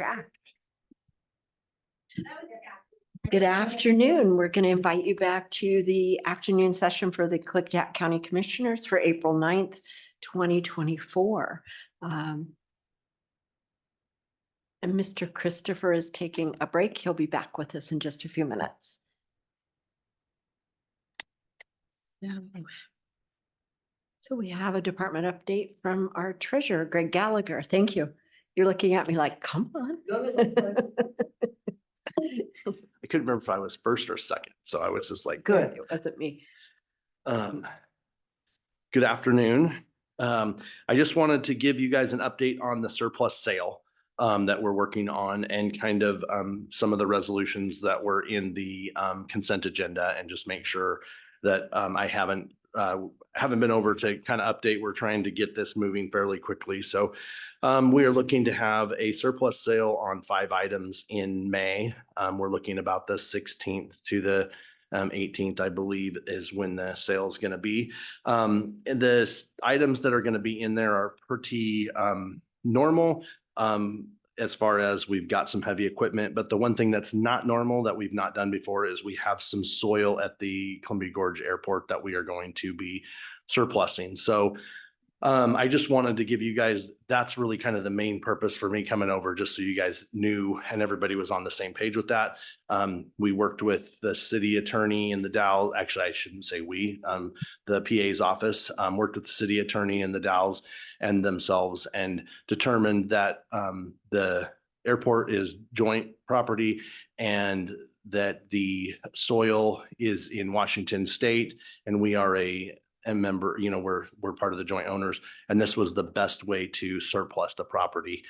track. Good afternoon. We're going to invite you back to the afternoon session for the Klickitat County Commissioners for April 9th, 2024. And Mr. Christopher is taking a break. He'll be back with us in just a few minutes. So we have a department update from our treasurer, Greg Gallagher. Thank you. You're looking at me like, come on. I couldn't remember if I was first or second, so I was just like, Good, it wasn't me. Good afternoon. I just wanted to give you guys an update on the surplus sale that we're working on, and kind of some of the resolutions that were in the consent agenda, and just make sure that I haven't been over to kind of update. We're trying to get this moving fairly quickly. So we are looking to have a surplus sale on 5 items in May. We're looking about the 16th to the 18th, I believe, is when the sale is going to be. And the items that are going to be in there are pretty normal. As far as we've got some heavy equipment, but the one thing that's not normal that we've not done before is we have some soil at the Columbia Gorge Airport that we are going to be surplusing. So I just wanted to give you guys, that's really kind of the main purpose for me coming over, just so you guys knew and everybody was on the same page with that. We worked with the city attorney and the Dalles. Actually, I shouldn't say we, the PA's office worked with the city attorney and the Dalles and themselves, and determined that the airport is joint property and that the soil is in Washington State, and we are a member, you know, we're part of the joint owners, and this was the best way to surplus the property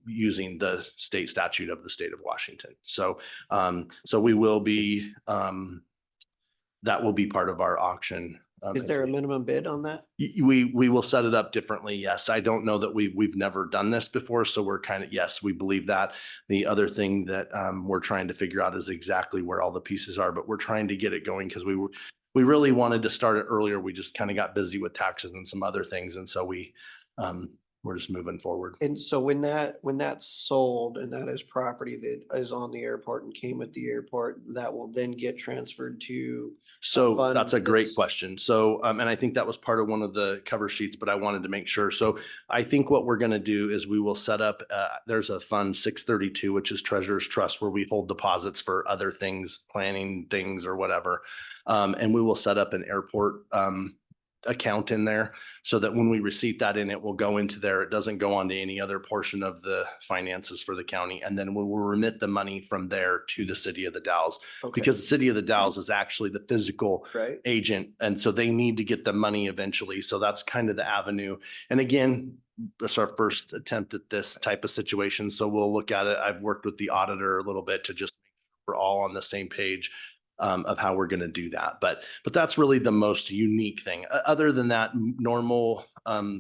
using the state statute of the state of Washington. So we will be that will be part of our auction. Is there a minimum bid on that? We will set it up differently. Yes. I don't know that we've never done this before. So we're kind of, yes, we believe that. The other thing that we're trying to figure out is exactly where all the pieces are, but we're trying to get it going because we really wanted to start it earlier. We just kind of got busy with taxes and some other things. And so we're just moving forward. And so when that's sold and that is property that is on the airport and came at the airport, that will then get transferred to. So that's a great question. So, and I think that was part of one of the cover sheets, but I wanted to make sure. So I think what we're going to do is we will set up, there's a fund 632, which is Treasurer's Trust, where we hold deposits for other things, planning things or whatever. And we will set up an airport account in there so that when we receipt that in, it will go into there. It doesn't go on to any other portion of the finances for the county. And then we will remit the money from there to the city of the Dalles, because the city of the Dalles is actually the physical agent. And so they need to get the money eventually. So that's kind of the avenue. And again, it's our first attempt at this type of situation. So we'll look at it. I've worked with the auditor a little bit to just make sure we're all on the same page of how we're going to do that. But that's really the most unique thing. Other than that, normal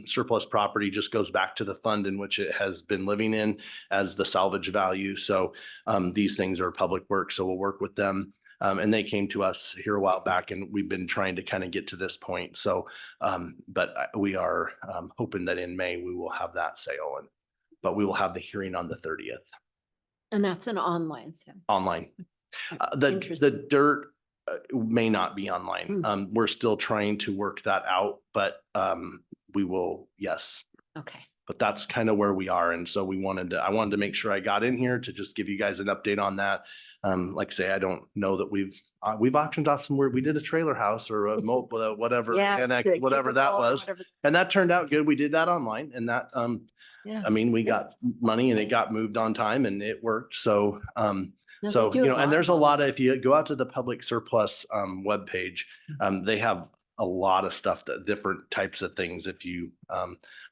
surplus property just goes back to the fund in which it has been living in as the salvage value. So these things are public works, so we'll work with them. And they came to us here a while back, and we've been trying to kind of get to this point. So, but we are hoping that in May we will have that sale, but we will have the hearing on the 30th. And that's an online sale. Online. The dirt may not be online. We're still trying to work that out, but we will, yes. Okay. But that's kind of where we are. And so I wanted to make sure I got in here to just give you guys an update on that. Like I say, I don't know that we've auctioned off somewhere. We did a trailer house or a whatever, whatever that was. And that turned out good. We did that online, and that, I mean, we got money and it got moved on time and it worked. So, so, you know, and there's a lot of, if you go out to the public surplus webpage, they have a lot of stuff, that different types of things if you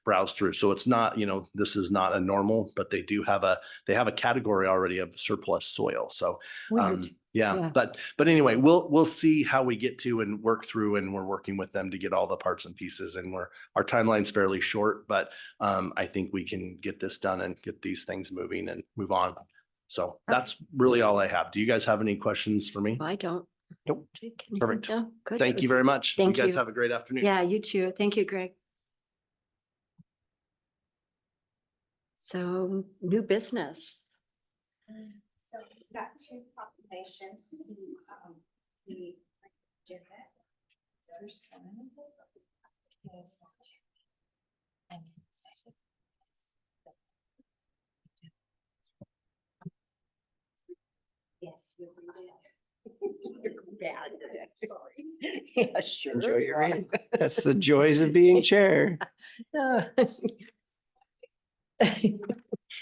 browse through. So it's not, you know, this is not a normal, but they do have they have a category already of surplus soil. So yeah. But anyway, we'll see how we get to and work through, and we're working with them to get all the parts and pieces, and our timeline's fairly short, but I think we can get this done and get these things moving and move on. So that's really all I have. Do you guys have any questions for me? I don't. Nope. Perfect. No? Good. Thank you very much. Thank you. You Guys have a great afternoon. Yeah, you too. Thank you, Greg. So new business. So we've got two proclamations. The agenda. First one is and second is yes, you'll read it. You're bad today. Sorry. Yeah, sure. Enjoy your reading. That's the joys of being chair.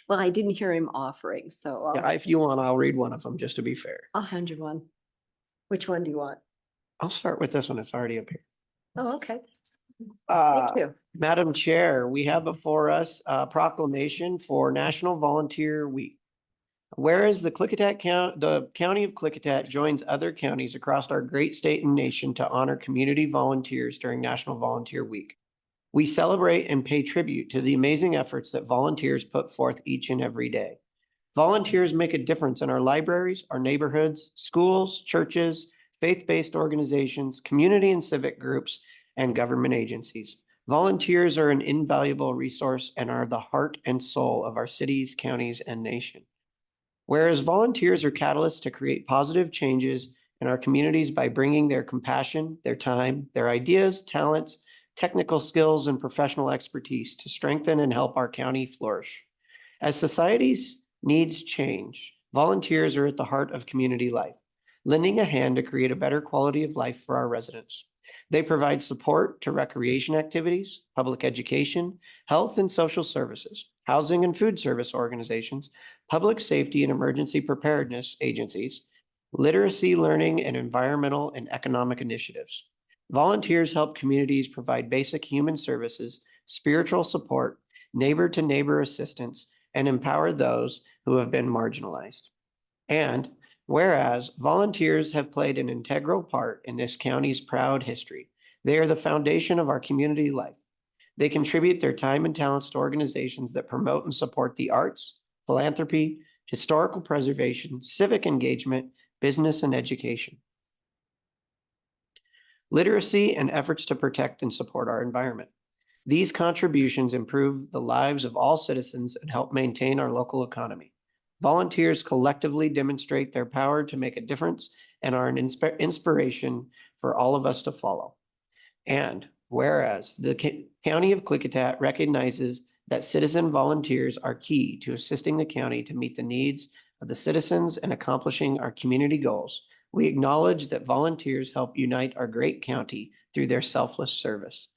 Well, I didn't hear him offering, so Yeah, if you want, I'll read one of them just to be fair. I'll hand you one. Which one do you want? I'll start with this one. It's already up here. Oh, okay. Uh, Thank you. Madam Chair, we have before us a proclamation for National Volunteer Week. Whereas the county of Klickitat joins other counties across our great state and nation to honor community volunteers during National Volunteer Week. We celebrate and pay tribute to the amazing efforts that volunteers put forth each and every day. Volunteers make a difference in our libraries, our neighborhoods, schools, churches, faith-based organizations, community and civic groups, and government agencies. Volunteers are an invaluable resource and are the heart and soul of our cities, counties, and nation. Whereas volunteers are catalysts to create positive changes in our communities by bringing their compassion, their time, their ideas, talents, technical skills, and professional expertise to strengthen and help our county flourish. As society's needs change, volunteers are at the heart of community life, lending a hand to create a better quality of life for our residents. They provide support to recreation activities, public education, health and social services, housing and food service organizations, public safety and emergency preparedness agencies, literacy, learning, and environmental and economic initiatives. Volunteers help communities provide basic human services, spiritual support, neighbor-to-neighbor assistance, and empower those who have been marginalized. And whereas volunteers have played an integral part in this county's proud history, they are the foundation of our community life. They contribute their time and talents to organizations that promote and support the arts, philanthropy, historical preservation, civic engagement, business, and education. Literacy and efforts to protect and support our environment. These contributions improve the lives of all citizens and help maintain our local economy. Volunteers collectively demonstrate their power to make a difference and are an inspiration for all of us to follow. And whereas the County of Klickitat recognizes that citizen volunteers are key to assisting the county to meet the needs of the citizens and accomplishing our community goals, we acknowledge that volunteers help unite our great county through their selfless service.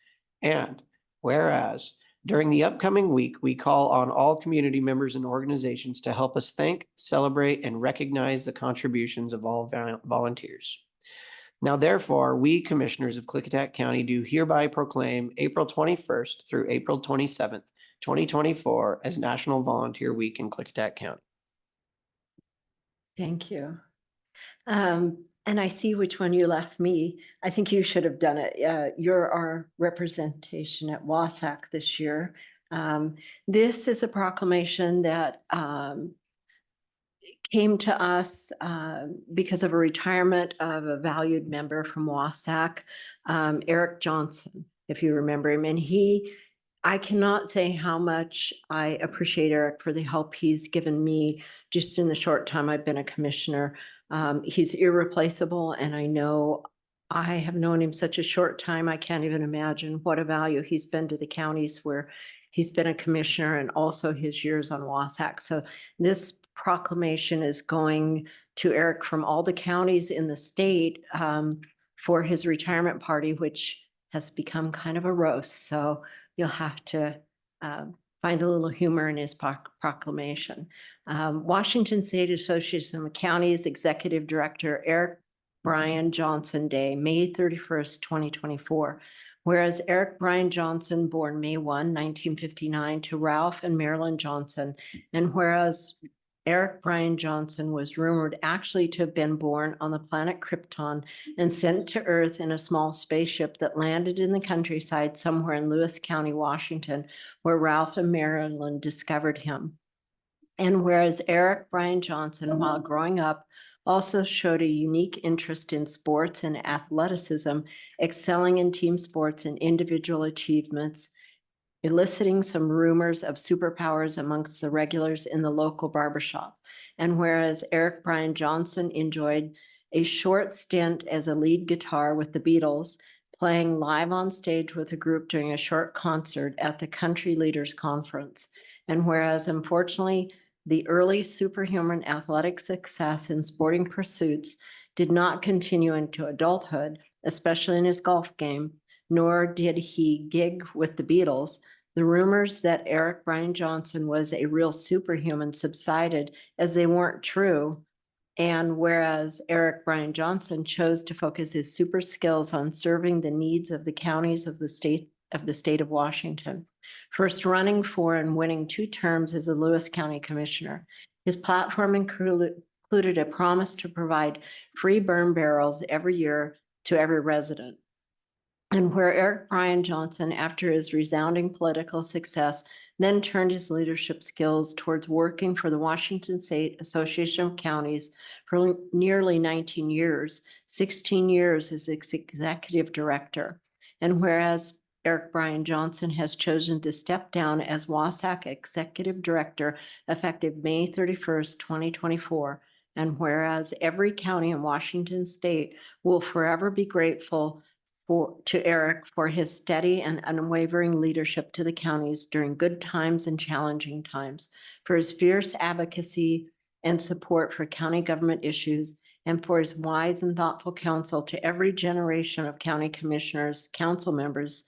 And whereas during the upcoming week, we call on all community members and organizations to help us thank, celebrate, and recognize the contributions of all volunteers. Now, therefore, we commissioners of Klickitat County do hereby proclaim April 21st through April 27th, 2024 as National Volunteer Week in Klickitat County. Thank you. And I see which one you left me. I think you should have done it. You're our representation at WASAC this year. This is a proclamation that came to us because of a retirement of a valued member from WASAC, Eric Johnson, if you remember him. And I cannot say how much I appreciate Eric for the help he's given me just in the short time I've been a commissioner. He's irreplaceable, and I know I have known him such a short time. I can't even imagine what a value he's been to the counties where he's been a commissioner, and also his years on WASAC. So this proclamation is going to Eric from all the counties in the state for his retirement party, which has become kind of a roast. So you'll have to find a little humor in his proclamation. Washington State Association of Counties Executive Director Eric Brian Johnson Day, May 31st, 2024. Whereas Eric Brian Johnson, born May 1, 1959, to Ralph and Marilyn Johnson, and whereas Eric Brian Johnson was rumored actually to have been born on the planet Krypton and sent to Earth in a small spaceship that landed in the countryside somewhere in Lewis County, Washington, where Ralph and Marilyn discovered him. And whereas Eric Brian Johnson, while growing up, also showed a unique interest in sports and athleticism, excelling in team sports and individual achievements. eliciting some rumors of superpowers amongst the regulars in the local barbershop. And whereas Eric Brian Johnson enjoyed a short stint as a lead guitar with the Beatles, playing live on stage with a group during a short concert at the Country Leaders Conference. And whereas unfortunately, the early superhuman athletic success in sporting pursuits did not continue into adulthood, especially in his golf game, nor did he gig with the Beatles, the rumors that Eric Brian Johnson was a real superhuman subsided as they weren't true. And whereas Eric Brian Johnson chose to focus his super skills on serving the needs of the counties of the state of Washington, first running for and winning 2 terms as a Lewis County Commissioner. His platform included a promise to provide free burn barrels every year to every resident. And where Eric Brian Johnson, after his resounding political success, then turned his leadership skills towards working for the Washington State Association of Counties for nearly 19 years, 16 years as executive director. And whereas Eric Brian Johnson has chosen to step down as WASAC executive director effective May 31st, 2024, and whereas every county in Washington state will forever be grateful to Eric for his steady and unwavering leadership to the counties during good times and challenging times, for his fierce advocacy and support for county government issues, and for his wise and thoughtful counsel to every generation of county commissioners, council members,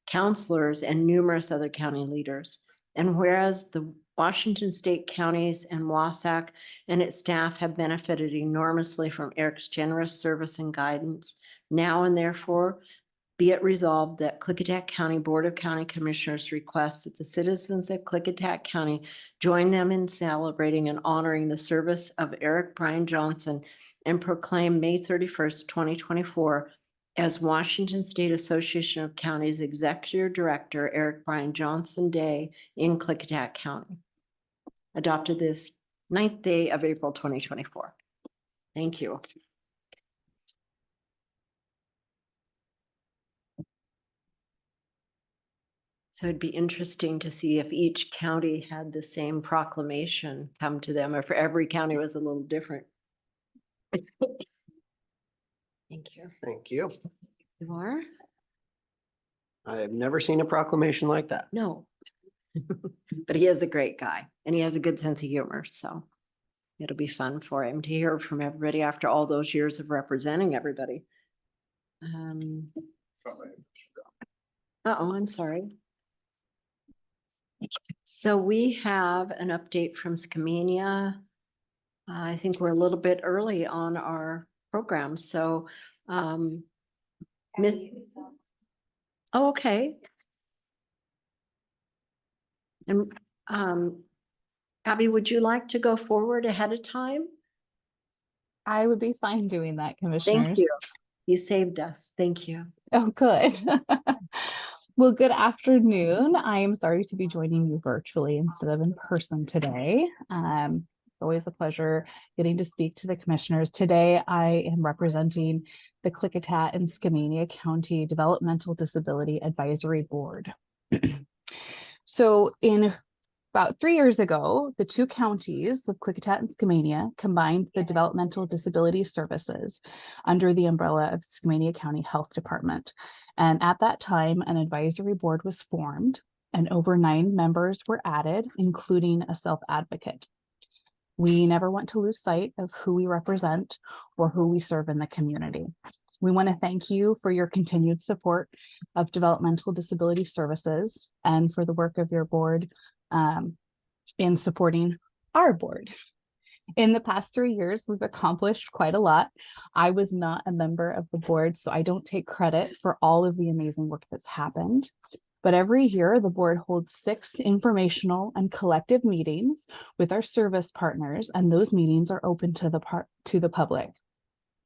counselors, and numerous other county leaders. And whereas the Washington state counties and WASAC and its staff have benefited enormously from Eric's generous service and guidance, now and therefore be it resolved that Klickitat County Board of County Commissioners requests that the citizens of Klickitat County join them in celebrating and honoring the service of Eric Brian Johnson and proclaim May 31st, 2024 as Washington State Association of Counties Executive Director Eric Brian Johnson Day in Klickitat County. Adopted this 9th day of April, 2024. Thank you. So it'd be interesting to see if each county had the same proclamation come to them, or if every county was a little different. Thank you. Thank you. You are? I have never seen a proclamation like that. No. But he is a great guy and he has a good sense of humor. So it'll be fun for him to hear from everybody after all those years of representing everybody. Uh-oh, I'm sorry. So we have an update from Skamania. I think we're a little bit early on our program. So, oh, okay. And Abby, would you like to go forward ahead of time? I would be fine doing that, Commissioners. Thank you. You saved us. Thank you. Oh, good. Well, good afternoon. I am sorry to be joining you virtually instead of in person today. It's always a pleasure getting to speak to the commissioners. Today, I am representing the Klickitat and Skamania County Developmental Disability Advisory Board. So about 3 years ago, the 2 counties of Klickitat and Skamania combined the developmental disability services under the umbrella of Skamania County Health Department. And at that time, an advisory board was formed and over 9 members were added, including a self-advocate. We never want to lose sight of who we represent or who we serve in the community. We want to thank you for your continued support of developmental disability services and for the work of your board in supporting our board. In the past 3 years, we've accomplished quite a lot. I was not a member of the board, so I don't take credit for all of the amazing work that's happened. But every year, the board holds 6 informational and collective meetings with our service partners, and those meetings are open to the public.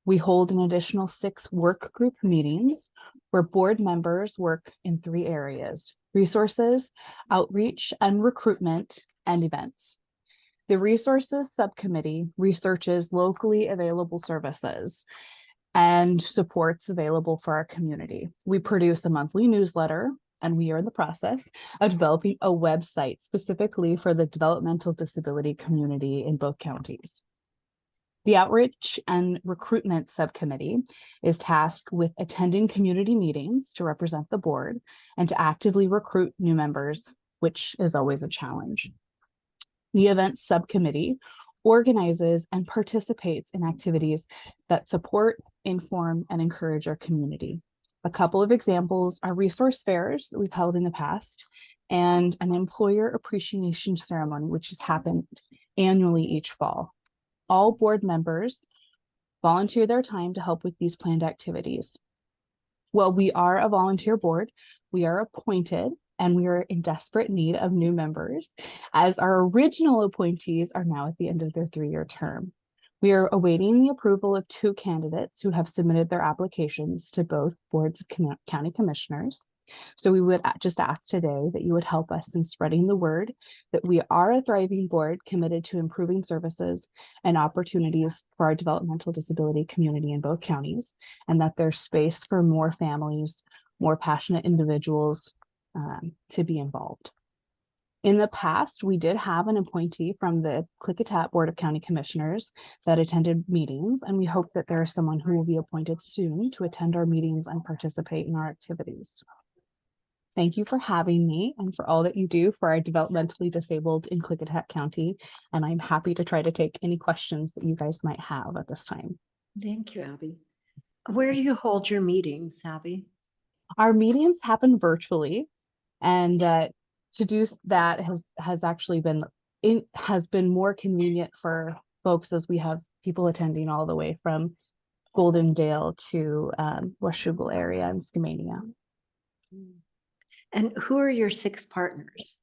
We hold an additional 6 work group meetings where board members work in 3 areas: resources, outreach, and recruitment, and events. The resources subcommittee researches locally available services and supports available for our community. We produce a monthly newsletter and we are in the process of developing a website specifically for the developmental disability community in both counties. The Outreach and Recruitment Subcommittee is tasked with attending community meetings to represent the board and to actively recruit new members, which is always a challenge. The Events Subcommittee organizes and participates in activities that support, inform, and encourage our community. A couple of examples are resource fairs that we've held in the past and an employer appreciation ceremony, which has happened annually each fall. All board members volunteer their time to help with these planned activities. While we are a volunteer board, we are appointed and we are in desperate need of new members, as our original appointees are now at the end of their 3-year term. We are awaiting the approval of 2 candidates who have submitted their applications to both boards of county commissioners. So we would just ask today that you would help us in spreading the word that we are a thriving board committed to improving services and opportunities for our developmental disability community in both counties, and that there's space for more families, more passionate individuals to be involved. In the past, we did have an appointee from the Klickitat Board of County Commissioners that attended meetings, and we hope that there is someone who will be appointed soon to attend our meetings and participate in our activities. Thank you for having me and for all that you do for our developmentally disabled in Klickitat County, and I'm happy to try to take any questions that you guys might have at this time. Thank you, Abby. Where do you hold your meetings, Abby? Our meetings happen virtually, and to do that has actually been more convenient for folks, as we have people attending all the way from Goldendale to West Schuylkill area and Skamania. And who are your 6 partners?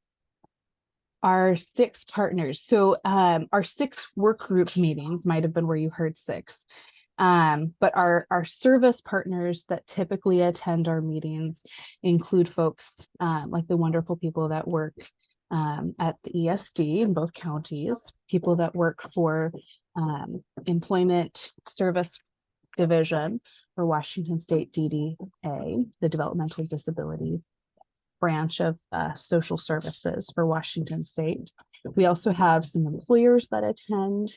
Our 6 partners. So our 6 work group meetings might have been where you heard 6. But our service partners that typically attend our meetings include folks like the wonderful people that work at the ESD in both counties, people that work for Employment Service Division for Washington State DDA, the Developmental Disability branch of social services for Washington State. We also have some employers that attend,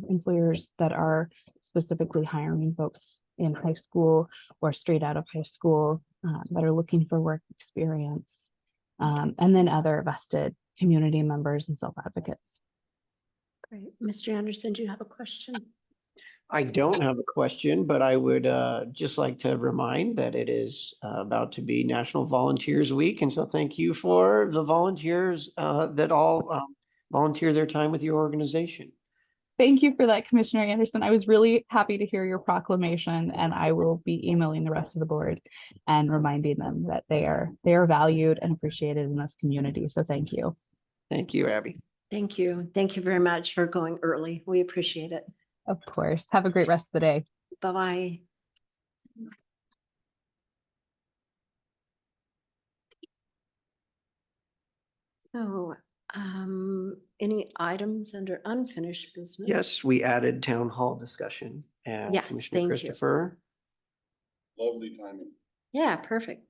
employers that are specifically hiring folks in high school or straight out of high school that are looking for work experience, and then other vested community members and self-advocates. Great. Mr. Anderson, do you have a question? I don't have a question, but I would just like to remind that it is about to be National Volunteers Week. And so thank you for the volunteers that all volunteer their time with your organization. Thank you for that, Commissioner Anderson. I was really happy to hear your proclamation, and I will be emailing the rest of the board and reminding them that they are valued and appreciated in this community. So thank you. Thank you, Abby. Thank you. Thank you very much for going early. We appreciate it. Of course. Have a great rest of the day. Bye-bye. So, any items under unfinished business? Yes, we added town hall discussion. And Yes, Commissioner thank you. Christopher. Lovely timing. Yeah, perfect.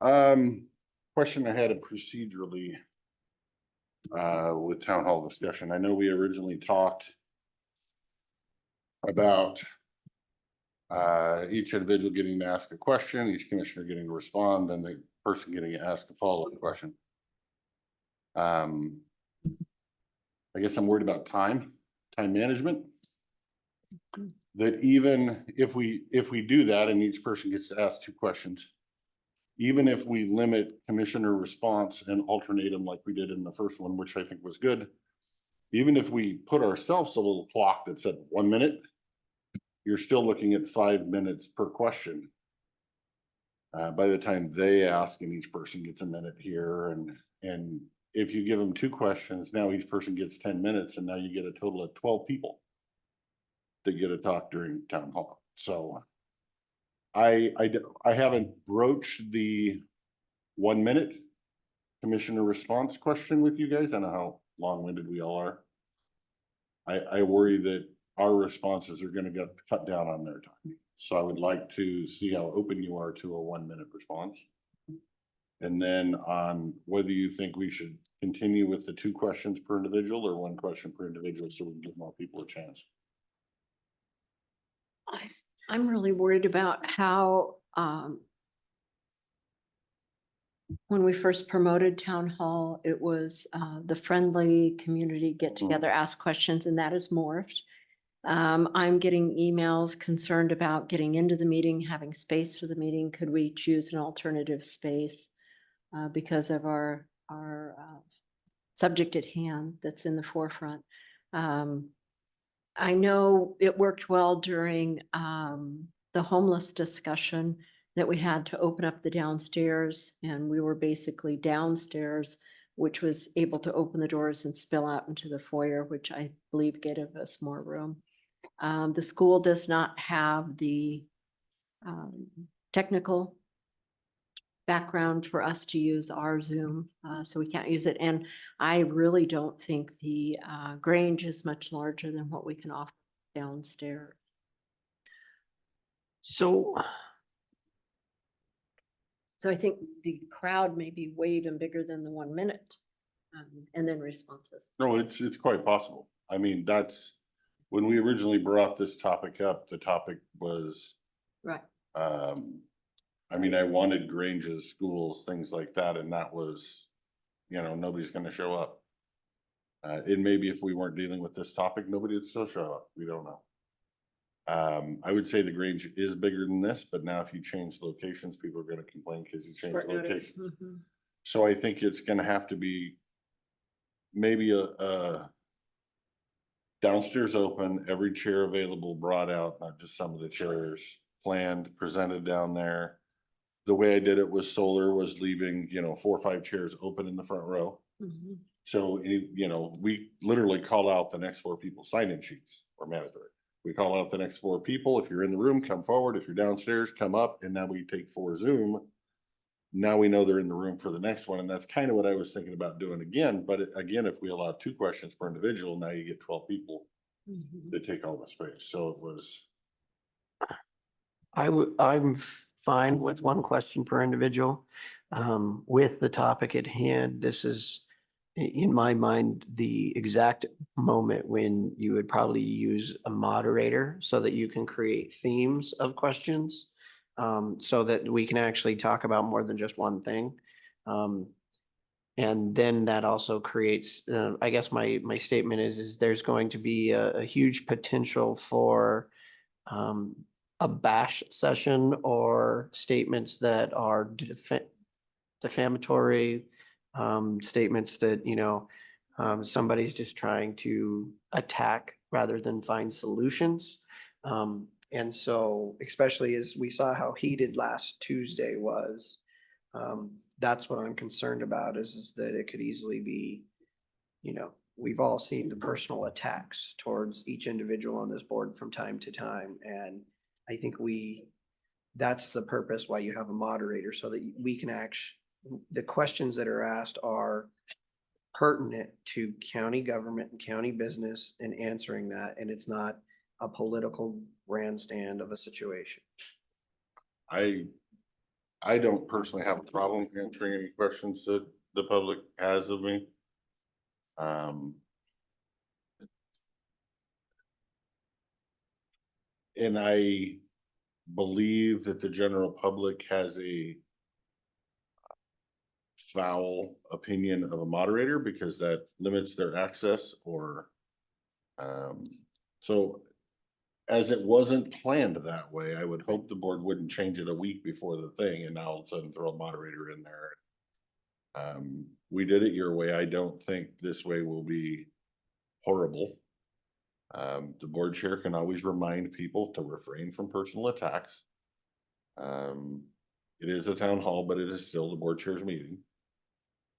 Question I had procedurally with town hall discussion. I know we originally talked about each individual getting to ask a question, each commissioner getting to respond, then the person getting to ask a follow-up question. I guess I'm worried about time management. That even if we do that and each person gets to ask 2 questions, even if we limit commissioner response and alternate them like we did in the first one, which I think was good, even if we put ourselves a little clock that said 1 minute, you're still looking at 5 minutes per question. By the time they ask and each person gets a minute here, and if you give them 2 questions, now each person gets 10 minutes, and now you get a total of 12 people that get to talk during town hall. So I haven't broached the 1 minute commissioner response question with you guys. I know how long-winded we all are. I worry that our responses are going to get cut down on their time. So I would like to see how open you are to a 1-minute response. And then on whether you think we should continue with the 2 questions per individual or 1 question per individual so we can give more people a chance. I'm really worried about how, when we first promoted town hall, it was the friendly community get together, ask questions, and that has morphed. I'm getting emails concerned about getting into the meeting, having space for the meeting. Could we choose an alternative space because of our subject at hand that's in the forefront? I know it worked well during the homeless discussion that we had to open up the downstairs, and we were basically downstairs, which was able to open the doors and spill out into the foyer, which I believe gave us more room. The school does not have the technical background for us to use our Zoom, so we can't use it. And I really don't think the Grange is much larger than what we can offer downstairs. So So I think the crowd may be way even bigger than the 1 minute, and then responses. No, it's quite possible. I mean, that's, when we originally brought this topic up, the topic was, Right. I mean, I wanted Granges, schools, things like that, and that was, nobody's gonna show up. It may be if we weren't dealing with this topic, nobody would still show up. We don't know. I would say the Grange is bigger than this, but now if you change locations, people are gonna complain because you changed Short notice. location. Mhm. So I think it's gonna have to be maybe a downstairs open, every chair available brought out, not just some of the chairs planned, presented down there. The way I did it was Solar was leaving, 4 or 5 chairs open in the front row. Mhm. So, we literally call out the next 4 people, sign-in sheets or mandatory. We call out the next 4 people. If you're in the room, come forward. If you're downstairs, come up. And now we take 4 Zoom. Now we know they're in the room for the next one. And that's kind of what I was thinking about doing again. But again, if we allow 2 questions per individual, now you get 12 people Mhm. that take all the space. So it was, I'm fine with 1 question per individual. With the topic at hand, this is, in my mind, the exact moment when you would probably use a moderator so that you can create themes of questions, so that we can actually talk about more than just one thing. And then that also creates, I guess my statement is there's going to be a huge potential for a bash session or statements that are defamatory, statements that, somebody's just trying to attack rather than find solutions. And so, especially as we saw how heated last Tuesday was, that's what I'm concerned about is that it could easily be, we've all seen the personal attacks towards each individual on this board from time to time. And I think that's the purpose why you have a moderator, so that we can the questions that are asked are pertinent to county government and county business and answering that. And it's not a political grandstand of a situation. I don't personally have a problem answering any questions that the public has of me. And I believe that the general public has a foul opinion of a moderator because that limits their access or, so as it wasn't planned that way, I would hope the board wouldn't change it a week before the thing and now all of a sudden throw a moderator in there. We did it your way. I don't think this way will be horrible. The board chair can always remind people to refrain from personal attacks. It is a town hall, but it is still the board chair's meeting.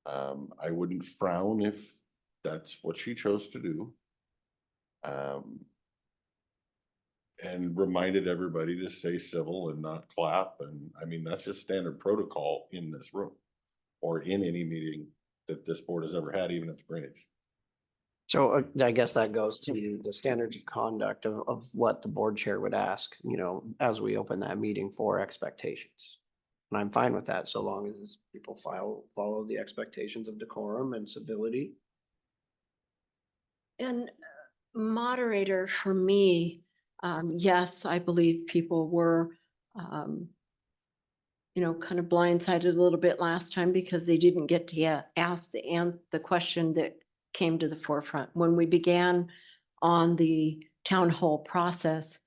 I wouldn't frown if that's what she chose to do. And reminded everybody to stay civil and not clap. And I mean, that's just standard protocol in this room or in any meeting that this board has ever had, even at the Greenwich. So I guess that goes to the standards of conduct of what the board chair would ask, you know, as we open that meeting for expectations. And I'm fine with that, so long as people follow the expectations of decorum and civility. And moderator, for me, yes, I believe people were, kind of blindsided a little bit last time because they didn't get to ask the question that came to the forefront. When we began on the town hall process,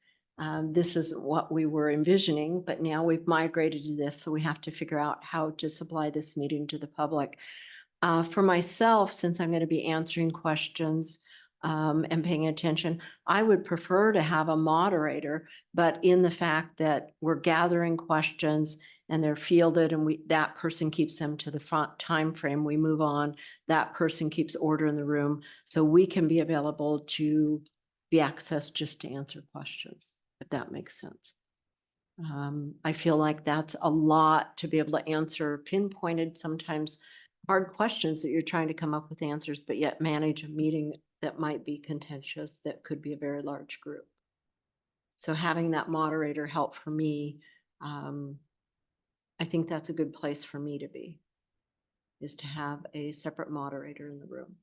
this isn't what we were envisioning, but now we've migrated to this, so we have to figure out how to supply this meeting to the public. For myself, since I'm going to be answering questions and paying attention, I would prefer to have a moderator, but in the fact that we're gathering questions and they're fielded and that person keeps them to the front time frame, we move on, that person keeps order in the room, so we can be available to be accessed just to answer questions, if that makes sense. I feel like that's a lot to be able to answer pinpointed, sometimes hard questions that you're trying to come up with answers, but yet manage a meeting that might be contentious, that could be a very large group. So having that moderator help for me, I think that's a good place for me to be, is to have a separate moderator in the room.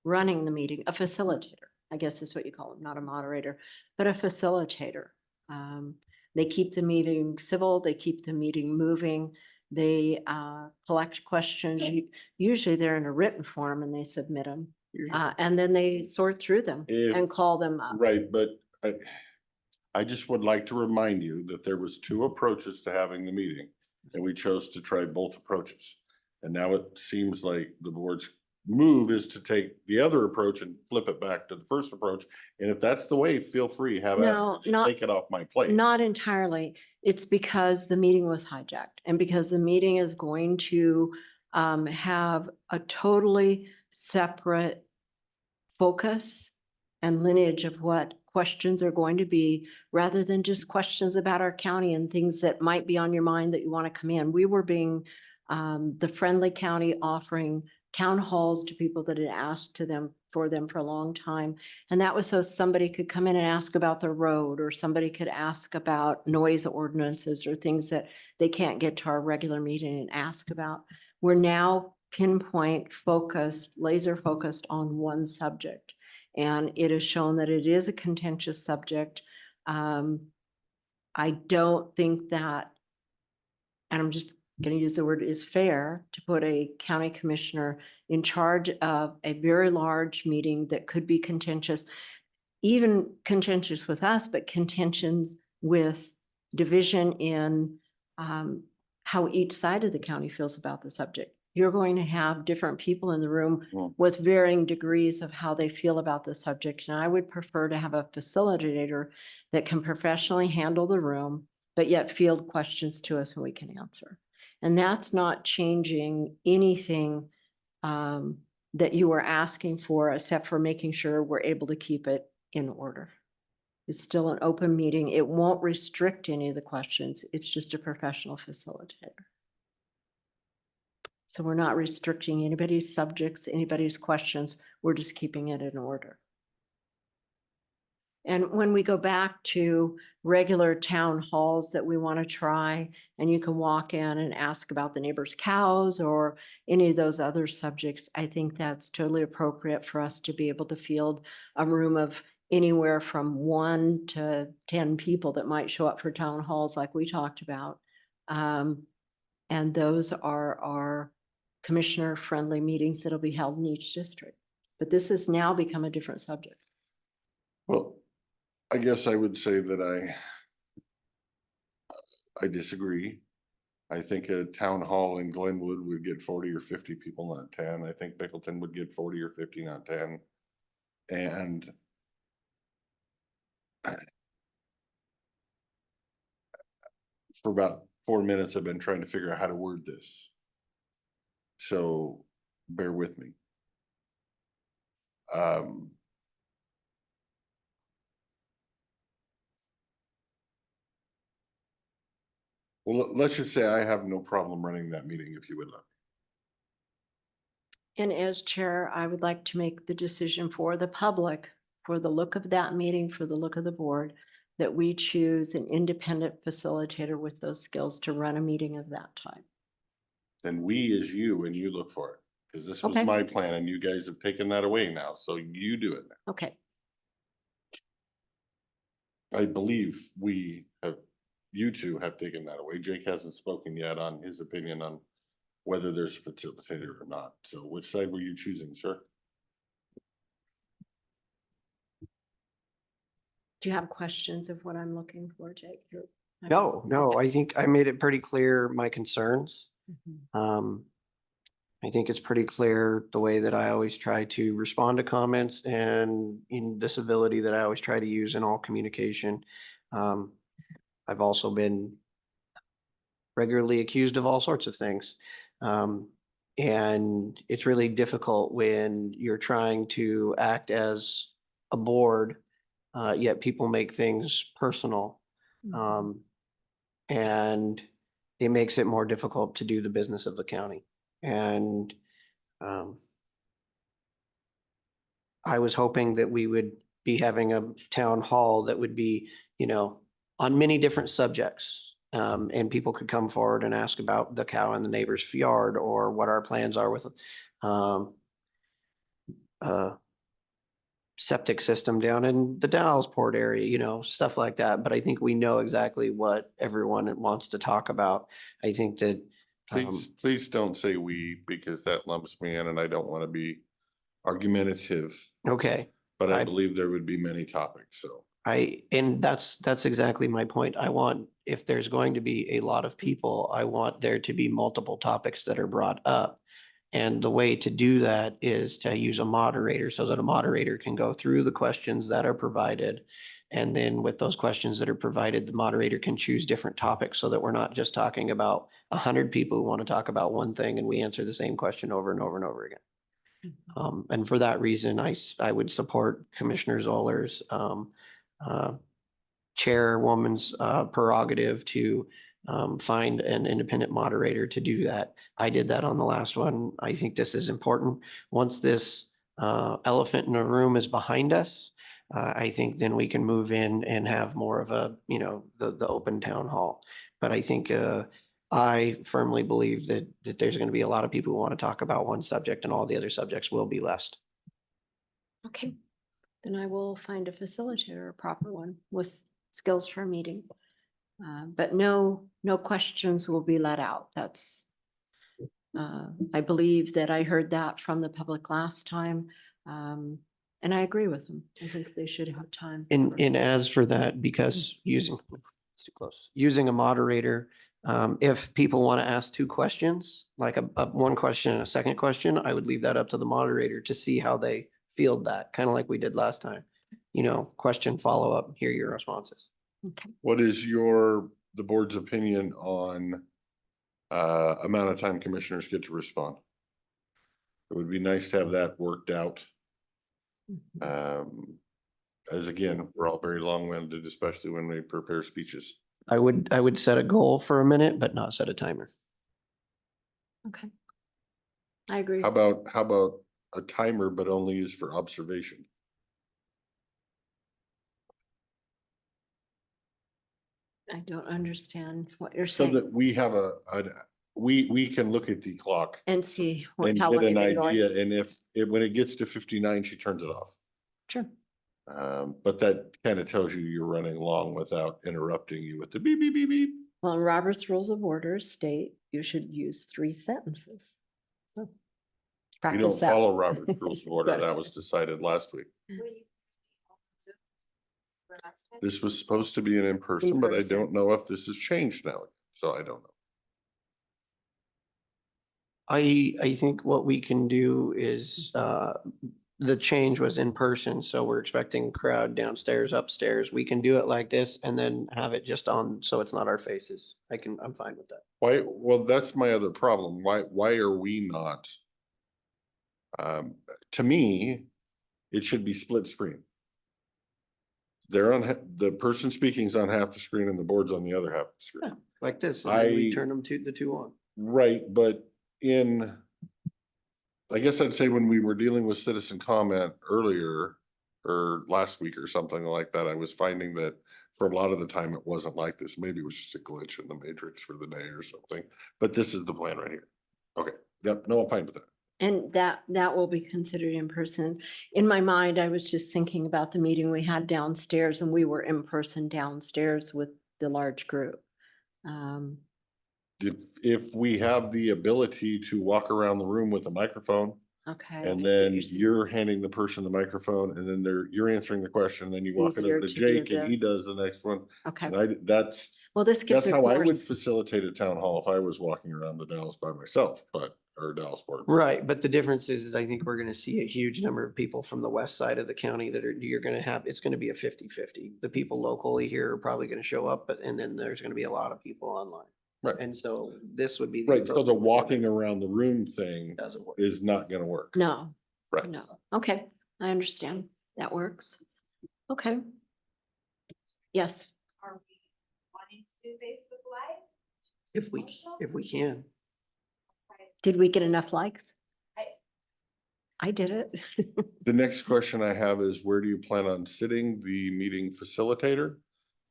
Running the meeting, a facilitator, I guess is what you call it, not a moderator, but a facilitator. They keep the meeting civil, they keep the meeting moving, they collect questions. Usually they're in a written form and they submit them. And then they sort through them and call them up. Right, but I just would like to remind you that there was 2 approaches to having the meeting, and we chose to try both approaches. And now it seems like the board's move is to take the other approach and flip it back to the first approach. And if that's the way, feel free, have No, at it. Take it off my plate. Not entirely. It's because the meeting was hijacked and because the meeting is going to have a totally separate focus and lineage of what questions are going to be, rather than just questions about our county and things that might be on your mind that you want to come in. We were being the friendly county, offering town halls to people that had asked for them for a long time. And that was so somebody could come in and ask about the road, or somebody could ask about noise ordinances or things that they can't get to our regular meeting and ask about. We're now pinpoint focused, laser focused on one subject. And it is shown that it is a contentious subject. I don't think that, and I'm just going to use the word is fair, to put a county commissioner in charge of a very large meeting that could be contentious, even contentious with us, but contentions with division in how each side of the county feels about the subject. You're going to have different people in the room with varying degrees of how they feel about the subject. And I would prefer to have a facilitator that can professionally handle the room, but yet field questions to us and we can answer. And that's not changing anything that you are asking for, except for making sure we're able to keep it in order. It's still an open meeting. It won't restrict any of the questions. It's just a professional facilitator. So we're not restricting anybody's subjects, anybody's questions. We're just keeping it in order. And when we go back to regular town halls that we want to try, and you can walk in and ask about the neighbor's cows or any of those other subjects, I think that's totally appropriate for us to be able to field a room of anywhere from 1 to 10 people that might show up for town halls like we talked about. And those are our commissioner-friendly meetings that'll be held in each district. But this has now become a different subject. Well, I guess I would say that I disagree. I think a town hall in Glenwood would get 40 or 50 people, not 10. I think Pickleton would get 40 or 50, not 10. And for about 4 minutes, I've been trying to figure out how to word this. So bear with me. Well, let's just say I have no problem running that meeting if you would like. And as chair, I would like to make the decision for the public, for the look of that meeting, for the look of the board, that we choose an independent facilitator with those skills to run a meeting of that type. Then we is you and you look for it. Because this was Okay. my plan and you guys have taken that away now. So you do it now. Okay, I believe you two have taken that away. Jake hasn't spoken yet on his opinion on whether there's a facilitator or not. So which side were you choosing, sir? do you have questions of what I'm looking for, Jake? No, I think I made it pretty clear my concerns. Mhm. I think it's pretty clear the way that I always try to respond to comments and in the civility that I always try to use in all communication. I've also been regularly accused of all sorts of things. And it's really difficult when you're trying to act as a board, yet people make things personal. And it makes it more difficult to do the business of the county. And I was hoping that we would be having a town hall that would be, on many different subjects. And people could come forward and ask about the cow in the neighbor's yard or what our plans are with septic system down in the Dallasport area, stuff like that. But I think we know exactly what everyone wants to talk about. I think that Please don't say we, because that lumps me in and I don't want to be argumentative, okay. but I I- believe there would be many topics, so. And that's exactly my point. I want, if there's going to be a lot of people, I want there to be multiple topics that are brought up. And the way to do that is to use a moderator so that a moderator can go through the questions that are provided. And then with those questions that are provided, the moderator can choose different topics so that we're not just talking about 100 people who want to talk about one thing and we answer the same question over and over and over again. And for that reason, I would support Commissioner Zoller's chairwoman's prerogative to find an independent moderator to do that. I did that on the last one. I think this is important. Once this elephant in the room is behind us, I think then we can move in and have more of a, the open town hall. But I think I firmly believe that there's going to be a lot of people who want to talk about one subject and all the other subjects will be less. Okay, then I will find a facilitator, a proper one with skills for a meeting. But no questions will be let out. That's, I believe that I heard that from the public last time. And I agree with them. I think they should have time. And as for that, because it's too close, using a moderator, if people want to ask two questions, like a one question and a second question, I would leave that up to the moderator to see how they field that, kind of like we did last time. Question, follow up, hear your responses. Okay. What is the board's opinion on amount of time commissioners get to respond? It would be nice to have that worked out. As again, we're all very long-winded, especially when we prepare speeches. I would set a goal for a minute, but not set a timer. Okay. I agree. How about a timer, but only used for observation? I don't understand what you're So saying that we have we can look at the clock and see and how get long an you've been going. idea, and when it gets to 59, she turns it off. Sure. But that kind of tells you you're running long without interrupting you with the beep, beep, beep, beep. Well, in Robert's Rules of Order state you should use 3 sentences. So We practice don't that. follow Robert's Rules of Order. Good. That was decided last week. This was supposed to be an in-person, but I In-person. don't know if this has changed now. So I don't know. I think what we can do is, the change was in person, so we're expecting crowd downstairs, upstairs. We can do it like this and then have it just on, so it's not our faces. I'm fine with that. Why? Well, that's my other problem. Why are we not? To me, it should be split screen. They're the person speaking's on half the screen and the board's on the other half of the screen. Yeah, like this. And then we I- turn them the two on. Right, but in I guess I'd say when we were dealing with citizen comment earlier or last week or something like that, I was finding that for a lot of the time, it wasn't like this. Maybe it was just a glitch in the matrix for the day or something, but this is the plan right here. Okay, yep, no, I'm fine with that. And that will be considered in person. In my mind, I was just thinking about the meeting we had downstairs and we were in person downstairs with the large group. If we have the ability to walk around the room with a microphone, Okay. and I see what then you're saying. you're handing the person the microphone, and then you're answering the question, then you It's walk it easier over to to do Jake and he this. does the next one. Okay, And that's well, this gives how a I would course. facilitate a town hall if I was walking around the Dallas by myself, or Dallas Port. Right, but the difference is I think we're gonna see a huge number of people from the west side of the county that you're gonna have, it's gonna be a 50-50. The people locally here are probably gonna show up, and then there's gonna be a lot of people online. Right. And so this would be. Right, so the appropriate walking format. around the room thing Doesn't work. is not gonna work. No, Right. no. Okay, I understand. That works. Okay. Yes, Are we wanting to do Facebook Live? If we can. did we get enough likes? I- I did it. The next question I have is, where do you plan on sitting the meeting facilitator?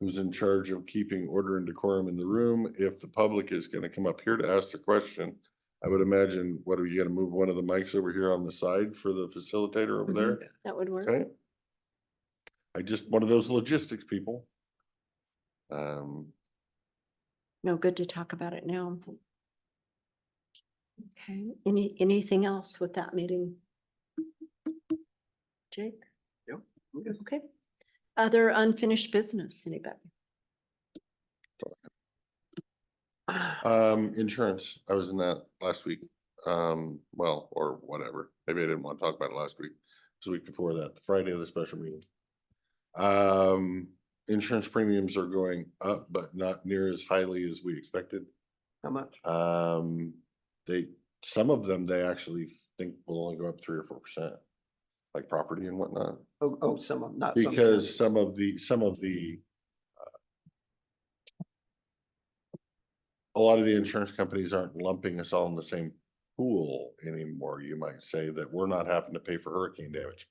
Who's in charge of keeping order and decorum in the room? If the public is gonna come up here to ask the question, I would imagine, what are you gonna move one of the mics over here on the side for the facilitator over there? That would work. Okay. One of those logistics people. No, good to talk about it now. Okay, anything else with that meeting? Jake? Yep, I'm good. Okay. Other unfinished business, anybody? Insurance, I was in that last week. Well, or whatever. Maybe I didn't want to talk about it last week. It was the week before that, the Friday of the special meeting. Insurance premiums are going up, but not near as highly as we expected. How much? Some of them, they actually think will only go up 3 or 4%, like property and whatnot. Oh, some of them, not some. Because some of the a lot of the insurance companies aren't lumping us all in the same pool anymore, you might say, that we're not having to pay for hurricane damage.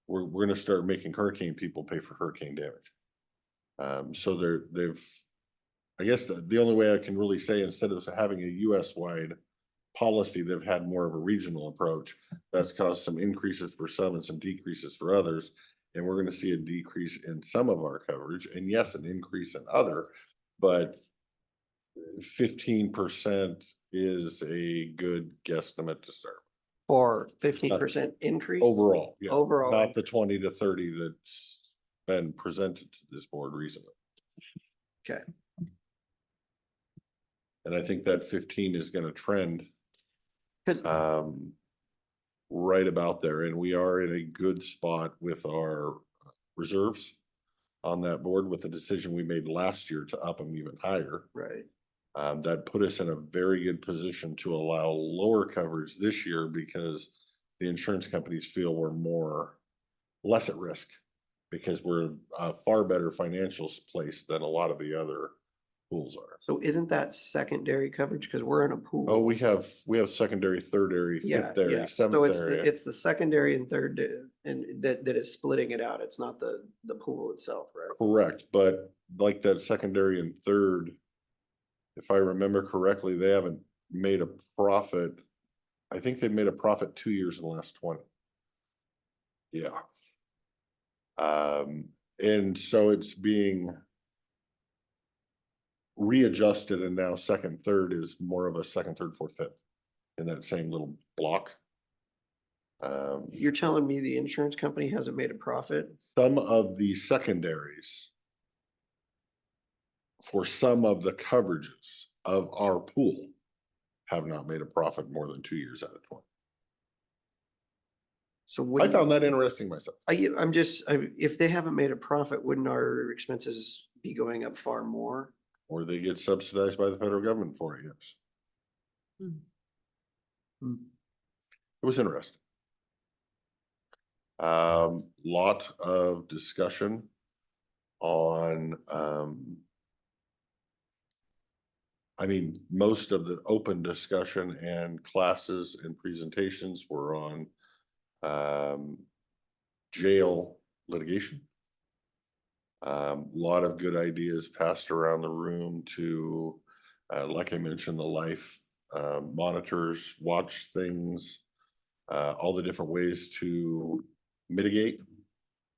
We're gonna start making hurricane people pay for hurricane damage. So I guess the only way I can really say, instead of having a US-wide policy, they've had more of a regional approach. That's caused some increases for some and some decreases for others. And we're gonna see a decrease in some of our coverage, and yes, an increase in other, but 15% is a good guesstimate to start. For 15% increase? Overall, yeah. Overall. Not the 20 to 30 that's been presented to this board recently. Okay. And I think that 15 is gonna trend 'Cause- right about there, and we are in a good spot with our reserves on that board with the decision we made last year to up them even higher. Right. That put us in a very good position to allow lower coverage this year because the insurance companies feel we're less at risk because we're a far better financial place than a lot of the other pools are. So isn't that secondary coverage? Cause we're in a pool. Oh, we have secondary, thirdary, Yeah, fifth area, yeah. seventh So it's area. it's the secondary and third, and that is splitting it out. It's not the pool itself, right? Correct, but like that secondary and third, if I remember correctly, they haven't made a profit. I think they've made a profit 2 years in the last 20. Yeah. And so it's being readjusted, and now second, third is more of a second, third, fourth, fifth in that same little block. You're telling me the insurance company hasn't made a profit? Some of the secondaries for some of the coverages of our pool have not made a profit more than 2 years out of 20. So I found that interesting myself. if they haven't made a profit, wouldn't our expenses be going up far more? Or they get subsidized by the federal government for it, yes. Hmm. It was interesting. Lot of discussion on, I mean, most of the open discussion and classes and presentations were on jail litigation. Lot of good ideas passed around the room to, like I mentioned, the life monitors, watch things, all the different ways to mitigate.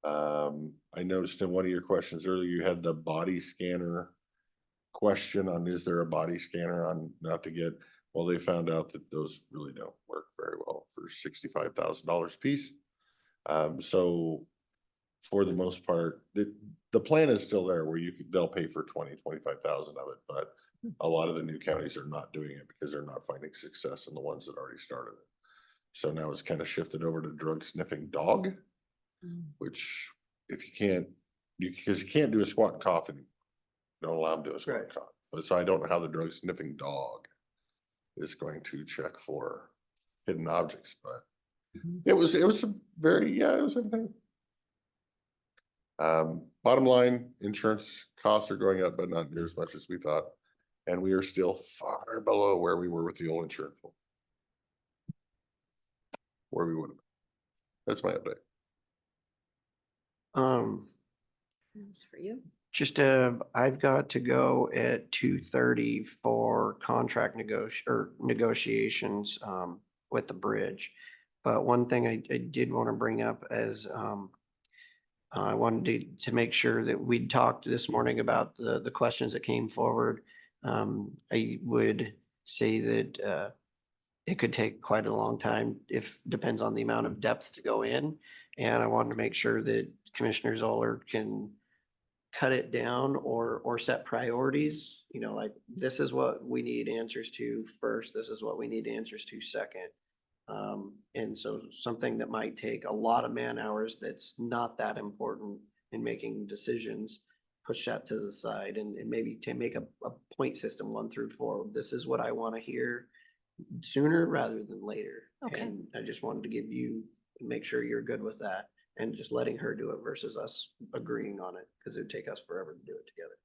I noticed in one of your questions earlier, you had the body scanner question on, is there a body scanner on, not to get, well, they found out that those really don't work very well for $65,000 piece. So for the most part, the plan is still there where they'll pay for 25,000 of it, but a lot of the new counties are not doing it because they're not finding success in the ones that already started it. So now it's kind of shifted over to drug sniffing dog, which if you can't, because you can't do a squat and cough and don't allow them to do a squat and cough. So I don't know how the drug sniffing dog is going to check for hidden objects, but it was a very, it was everything. Bottom line, insurance costs are going up, but not near as much as we thought. And we are still far below where we were with the old insurance. Where we would have been. That's my update. That's for you. Just, I've got to go at 2:30 for contract negotiations, with the bridge. But one thing I did want to bring up as, I wanted to make sure that we'd talked this morning about the questions that came forward. I would say that, it could take quite a long time depends on the amount of depth to go in. And I wanted to make sure that Commissioner Zoller can cut it down or set priorities, like this is what we need answers to first. This is what we need answers to second. And so something that might take a lot of man hours that's not that important in making decisions, push that to the side and maybe to make a point system 1 through 4. This is what I want to hear sooner rather than later. Okay. And I just wanted to make sure you're good with that and just letting her do it versus us agreeing on it because it would take us forever to do it together.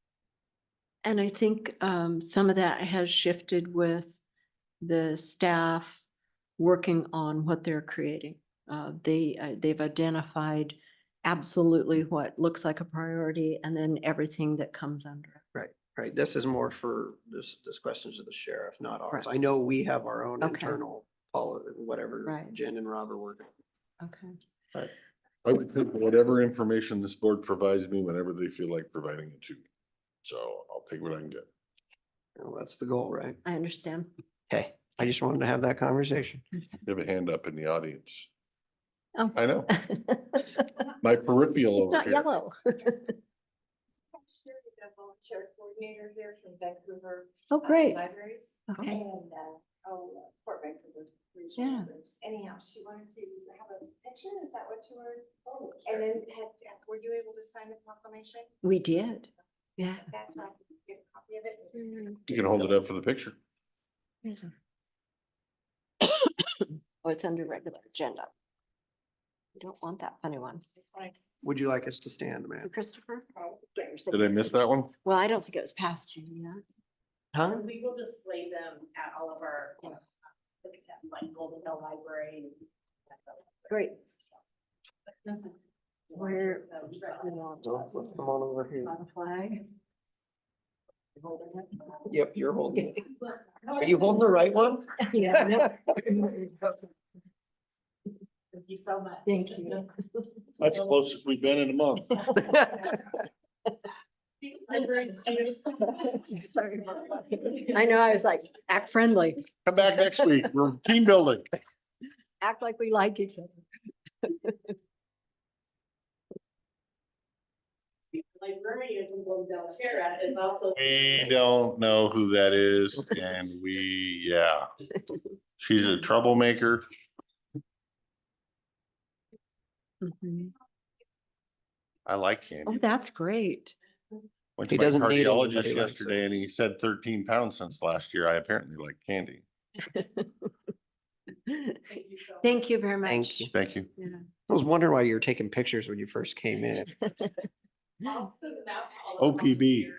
And I think some of that has shifted with the staff working on what they're creating. They've identified absolutely what looks like a priority and then everything that comes under it. Right. This is more for this questions of the sheriff, not ours. Right. I know we have our own Okay. internal whatever Right. Jen and Rob are working. Okay. But I would take whatever information this board provides me whenever they feel like providing it to me. So I'll take what I can get. that's the goal, right? I understand. Okay. I just wanted to have that conversation. You have a hand up in the audience. Oh. I know. My peripheral It's over not here. yellow. Sure, the volunteer coordinator here from Vancouver. Oh, great. Libraries. Okay. And, Fort Vancouver. Regional Yeah. Libraries. Anyhow, she wanted to have a picture, is that what you were? Oh, and then were you able to sign the proclamation? We did. Yeah. That's so I can get a copy of it. You can hold it up for the picture. Oh, it's under regular agenda. We don't want that funny one. Would you like us to stand, ma'am? Christopher? Did I miss that one? Well, I don't think it was past you yet. Huh? We will display them at all of our, like Golden Hill Library. Great. Where? Come on over here. On a flag. Yep, you're holding. it. Are you holding the right one? Yeah. no. Thank you so much. Thank you. That's the closest we've been in a month. I know, I was like, act friendly, Come back next week. We're team building. act like we like each other. Librarian from Golden Hill Terra is also. We don't know who that is and yeah. She's a troublemaker. Mhm. I like Oh, candy. that's great. Went He to my doesn't need cardiologist anybody like yesterday and he said 13 pounds since last year. I apparently like candy. Thank you very much. Thank you. Thank you. Yeah. I was wondering why you were taking pictures when you first came in. OPB.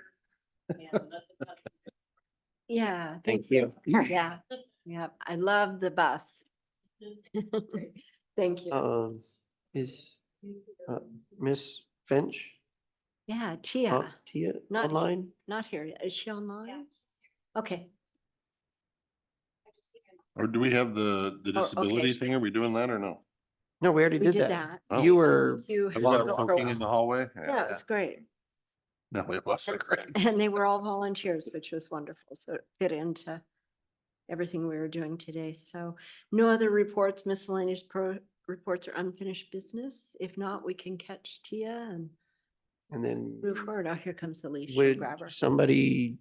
Yeah. Thank you. Yeah, yeah. I love the bus. Thank you. Is Miss Finch, Yeah, Tia, Tia Not- online? not here yet. Is she online? Okay. Or do we have the Oh, okay. disability thing? Are we doing that or no? No, we already We did did that. that. Oh. You were, You. Was that poking in the hallway? Yeah, it was great. No, it wasn't great. And they were all volunteers, which was wonderful. So it fit into everything we were doing today. So no other reports, miscellaneous reports or unfinished business. If not, we can catch Tia and and then move forward. Oh, here comes Alicia. would Grab her. somebody,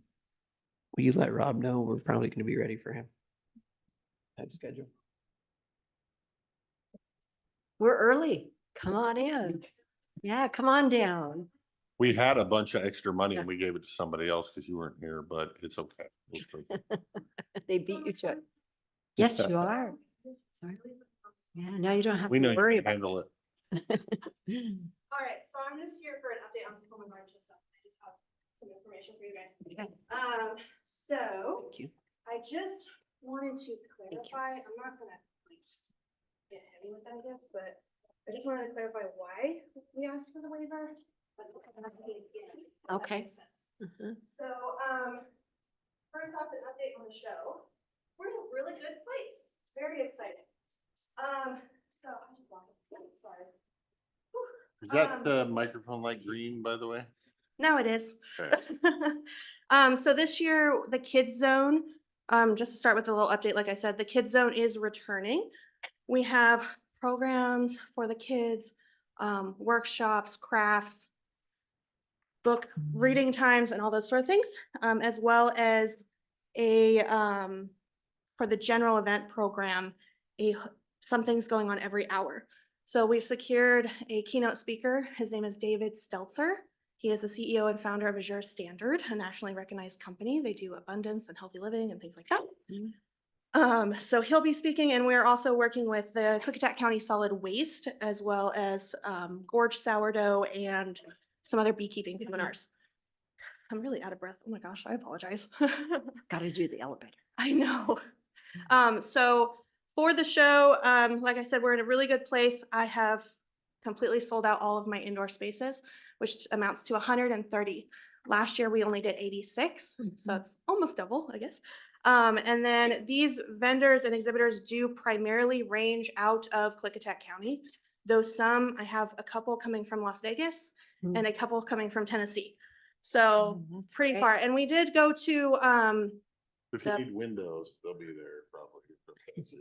will you let Rob know? We're probably going to be ready for him. That schedule. We're early. Come on in. Yeah, come on down. We had a bunch of extra money and we gave it to somebody else because you weren't here, but it's okay. We'll take it. They beat you to it. Yes, you are. Sorry. Yeah, now you don't have We know to you worry can about handle it. it. All right, so I'm just here for an update on some home environmental stuff. I just have some information for you guys. So Thank you. I just wanted to you. clarify, I'm not gonna like get heavy with that, I guess, but I just wanted to clarify why we asked for the waiver. If that Okay. makes sense. Mhm. So, first off, an update on the show. We're in a really good place. Very exciting. So I just walked, sorry. Is that the microphone light green, by the way? No, it is. Okay. So this year, the Kids Zone, just to start with a little update, like I said, the Kids Zone is returning. We have programs for the kids, workshops, crafts, book reading times and all those sort of things, as well as a, for the general event program, something's going on every hour. So we've secured a keynote speaker. His name is David Stelzer. He is the CEO and founder of Azure Standard, a nationally recognized company. They do abundance and healthy living and things like that. So he'll be speaking, and we're also working with the Klickitat County Solid Waste, as well as Gorge Sourdough and some other beekeeping seminars. I'm really out of breath. Oh my gosh, I apologize. Got to do the elevator. I know. So for the show, like I said, we're in a really good place. I have completely sold out all of my indoor spaces, which amounts to 130. Last year, we only did 86, so it's almost double, I guess. And then these vendors and exhibitors do primarily range out of Klickitat County, though some, I have a couple coming from Las Vegas and a couple coming from Tennessee. So That's pretty great. far. And we did go to, If you The- need windows, they'll be there probably.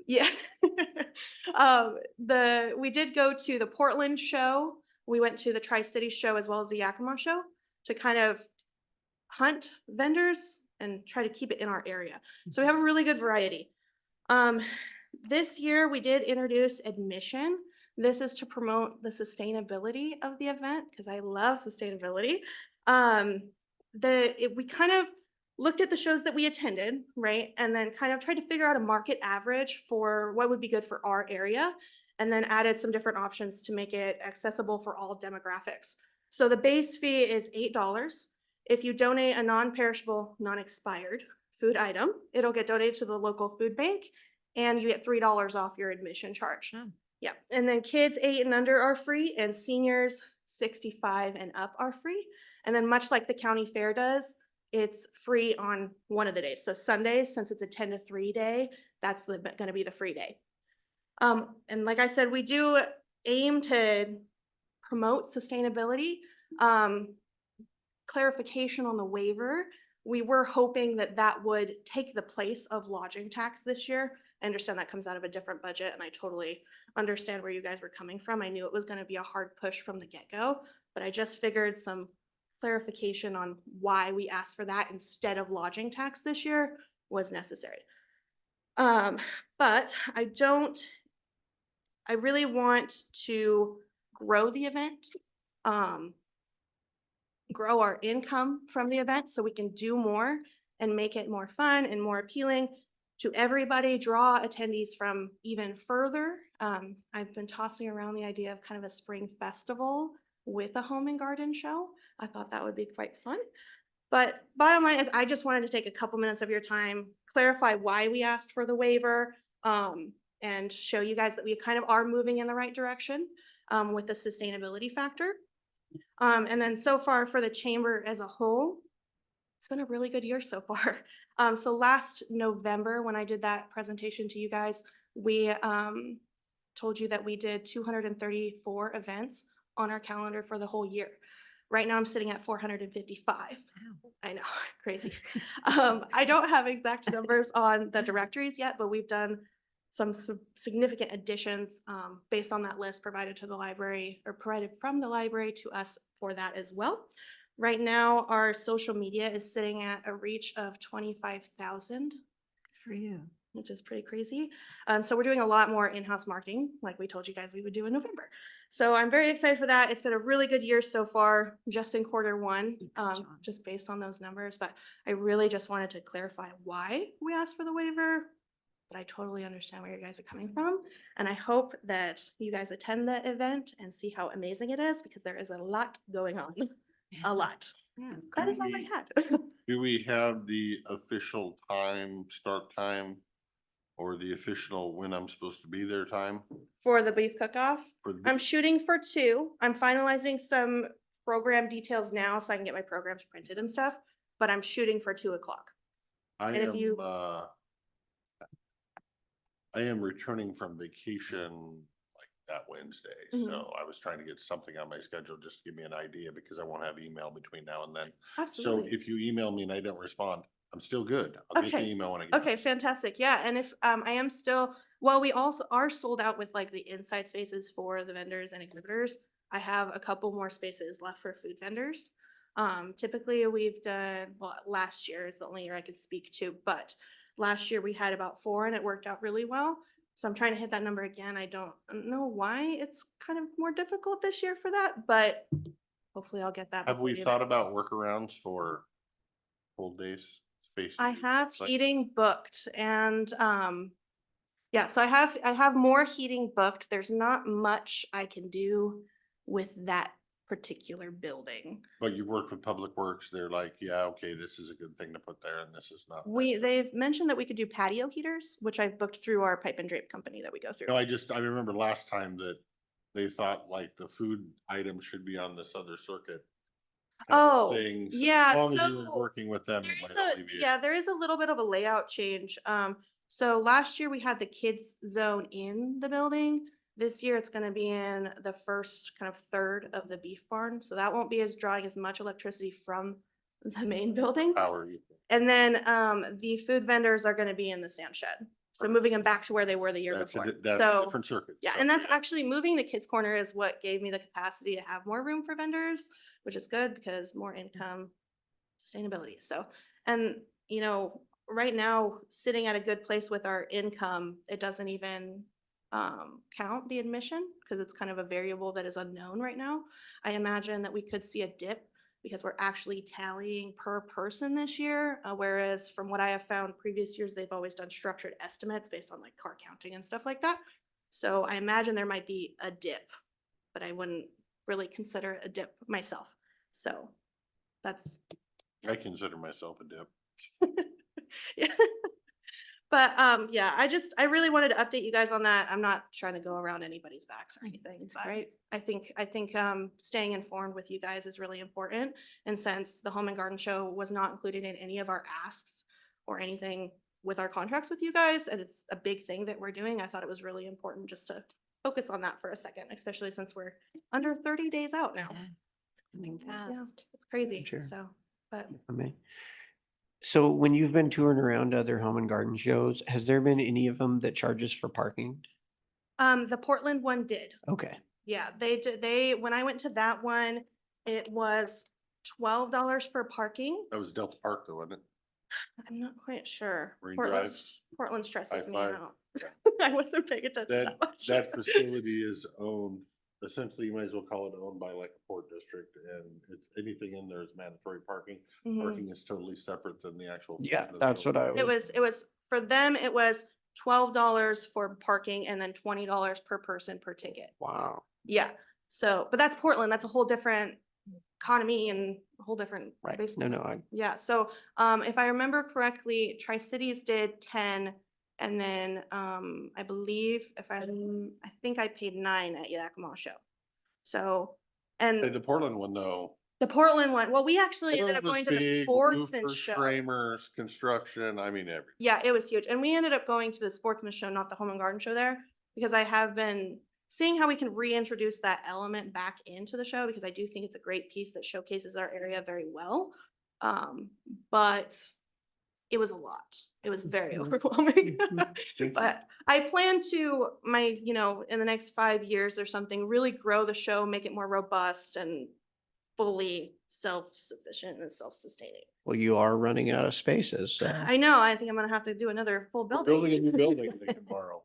yeah. We did go to the Portland show. We went to the Tri-City show as well as the Yakima show to kind of hunt vendors and try to keep it in our area. So we have a really good variety. This year we did introduce admission. This is to promote the sustainability of the event because I love sustainability. We kind of looked at the shows that we attended, right? And then kind of tried to figure out a market average for what would be good for our area, and then added some different options to make it accessible for all demographics. So the base fee is $8. If you donate a non-perishable, non-expired food item, it'll get donated to the local food bank, and you get $3 off your admission charge. Oh. Yeah, and then kids 8 and under are free, and seniors 65 and up are free. And then much like the county fair does, it's free on one of the days. So Sundays, since it's a 10 to 3 day, that's gonna be the free day. And like I said, we do aim to promote sustainability. Clarification on the waiver, we were hoping that that would take the place of lodging tax this year. I understand that comes out of a different budget, and I totally understand where you guys were coming from. I knew it was gonna be a hard push from the get-go, but I just figured some clarification on why we asked for that instead of lodging tax this year was necessary. But I really want to grow the event, grow our income from the event so we can do more and make it more fun and more appealing to everybody, draw attendees from even further. I've been tossing around the idea of kind of a spring festival with a home and garden show. I thought that would be quite fun. But bottom line is, I just wanted to take a couple minutes of your time, clarify why we asked for the waiver, and show you guys that we kind of are moving in the right direction, with the sustainability factor. And then so far for the chamber as a whole, it's been a really good year so far. So last November, when I did that presentation to you guys, we told you that we did 234 events on our calendar for the whole year. Right now I'm sitting at 455. I know, crazy. I don't have exact numbers on the directories yet, but we've done some significant additions based on that list provided to the library, or provided from the library to us for that as well. Right now, our social media is sitting at a reach of 25,000, For you. which is pretty crazy. So we're doing a lot more in-house marketing, like we told you guys we would do in November. So I'm very excited for that. It's been a really good year so far, just in quarter 1, just based on those numbers. But I really just wanted to clarify why we asked for the waiver. But I totally understand where you guys are coming from. And I hope that you guys attend the event and see how amazing it is, because there is a lot going on. A lot. Yeah, That is all I had. Do we have the official time, start time, or the official when I'm supposed to be there time? For the beef cook-off, For the- I'm shooting for 2. I'm finalizing some program details now so I can get my programs printed and stuff, but I'm shooting for 2:00. I and if am, you- I am returning from vacation like that Wednesday, Mhm. so I was trying to get something on my schedule just to give me an idea, because I won't have email between now and then. So Absolutely. if you email me and I don't respond, I'm still good. I'll get the Okay. email when I get. Okay, fantastic. Yeah, and if I am still, well, we also are sold out with like the inside spaces for the vendors and exhibitors. I have a couple more spaces left for food vendors. Typically we've done, well, last year is the only year I could speak to, but last year we had about 4 and it worked out really well. So I'm trying to hit that number again. I don't know why it's kind of more difficult this year for that, but hopefully I'll get that. Have before we the thought event. about workarounds for full days space? I have Like- heating booked, and yeah, so I have more heating booked. There's not much I can do with that particular building. But you've worked with Public Works, they're like, yeah, okay, this is a good thing to put there and this is not. They've mentioned that we could do patio heaters, which I've booked through our pipe and drape company that we go through. No, I remember last time that they thought like the food items should be on this other circuit. type of Oh, thing. So yeah, As long as you so were working with them. There it is might a, alleviate. yeah, there is a little bit of a layout change. So last year we had the kids zone in the building. This year it's gonna be in the first kind of third of the beef barn. So that won't be as drawing as much electricity from the main building. Power. You- And then the food vendors are gonna be in the sand shed. So moving them back to where they were the year That's before. that's a So, different circuit. yeah, So, and that's actually moving the kids corner is what gave me the capacity to have more room for vendors, which is good because more income, sustainability. So, and you know, right now sitting at a good place with our income, it doesn't even count the admission because it's kind of a variable that is unknown right now. I imagine that we could see a dip because we're actually tallying per person this year. Whereas from what I have found previous years, they've always done structured estimates based on like car counting and stuff like that. So I imagine there might be a dip, but I wouldn't really consider it a dip myself. So that's, I consider myself a dip. yeah. But yeah, I really wanted to update you guys on that. I'm not trying to go around anybody's backs or anything. But great. I think staying informed with you guys is really important. And since the Home and Garden Show was not included in any of our asks or anything with our contracts with you guys, and it's a big thing that we're doing, I thought it was really important just to focus on that for a second, especially since we're under 30 days out now. Yeah, it's coming Yeah, fast. it's crazy. Sure. So, but if I may. So when you've been touring around other home and garden shows, has there been any of them that charges for parking? the Portland one did. Okay, Yeah, they did. When I went to that one, it was $12 for parking. That was Delta Park though, wasn't it? I'm not quite sure. Marine Portland stresses me I-5. out. I wasn't paying attention That, that much. that facility is owned, essentially you might as well call it owned by like a port district, and it's, anything in there is mandatory parking. Mhm. Parking is totally separate than the actual. yeah, function of the that's what building. I It was, for them, it was $12 for parking and then $20 per person per ticket. wow. Yeah. So, but that's Portland. That's a whole different economy and a whole different. Right. basically. No, Yeah, so if I remember correctly, Tri-Cities did 10, and then I believe I think I paid 9 at Yakima show. So, Say and the Portland one though. the Portland one, well, we actually ended Portland up was going to the big, sportsman roofers, show. Framers, construction, I mean, everything. Yeah, it was huge. And we ended up going to the sportsman show, not the home and garden show there, because I have been seeing how we can reintroduce that element back into the show, because I do think it's a great piece that showcases our area very well. But it was a lot. It was very overwhelming. Thank you. But I plan to in the next 5 years or something, really grow the show, make it more robust and fully self-sufficient and self-sustaining. well, you are running out of spaces, so. I know, I think I'm gonna have to do another full We're building. building a new building they can borrow.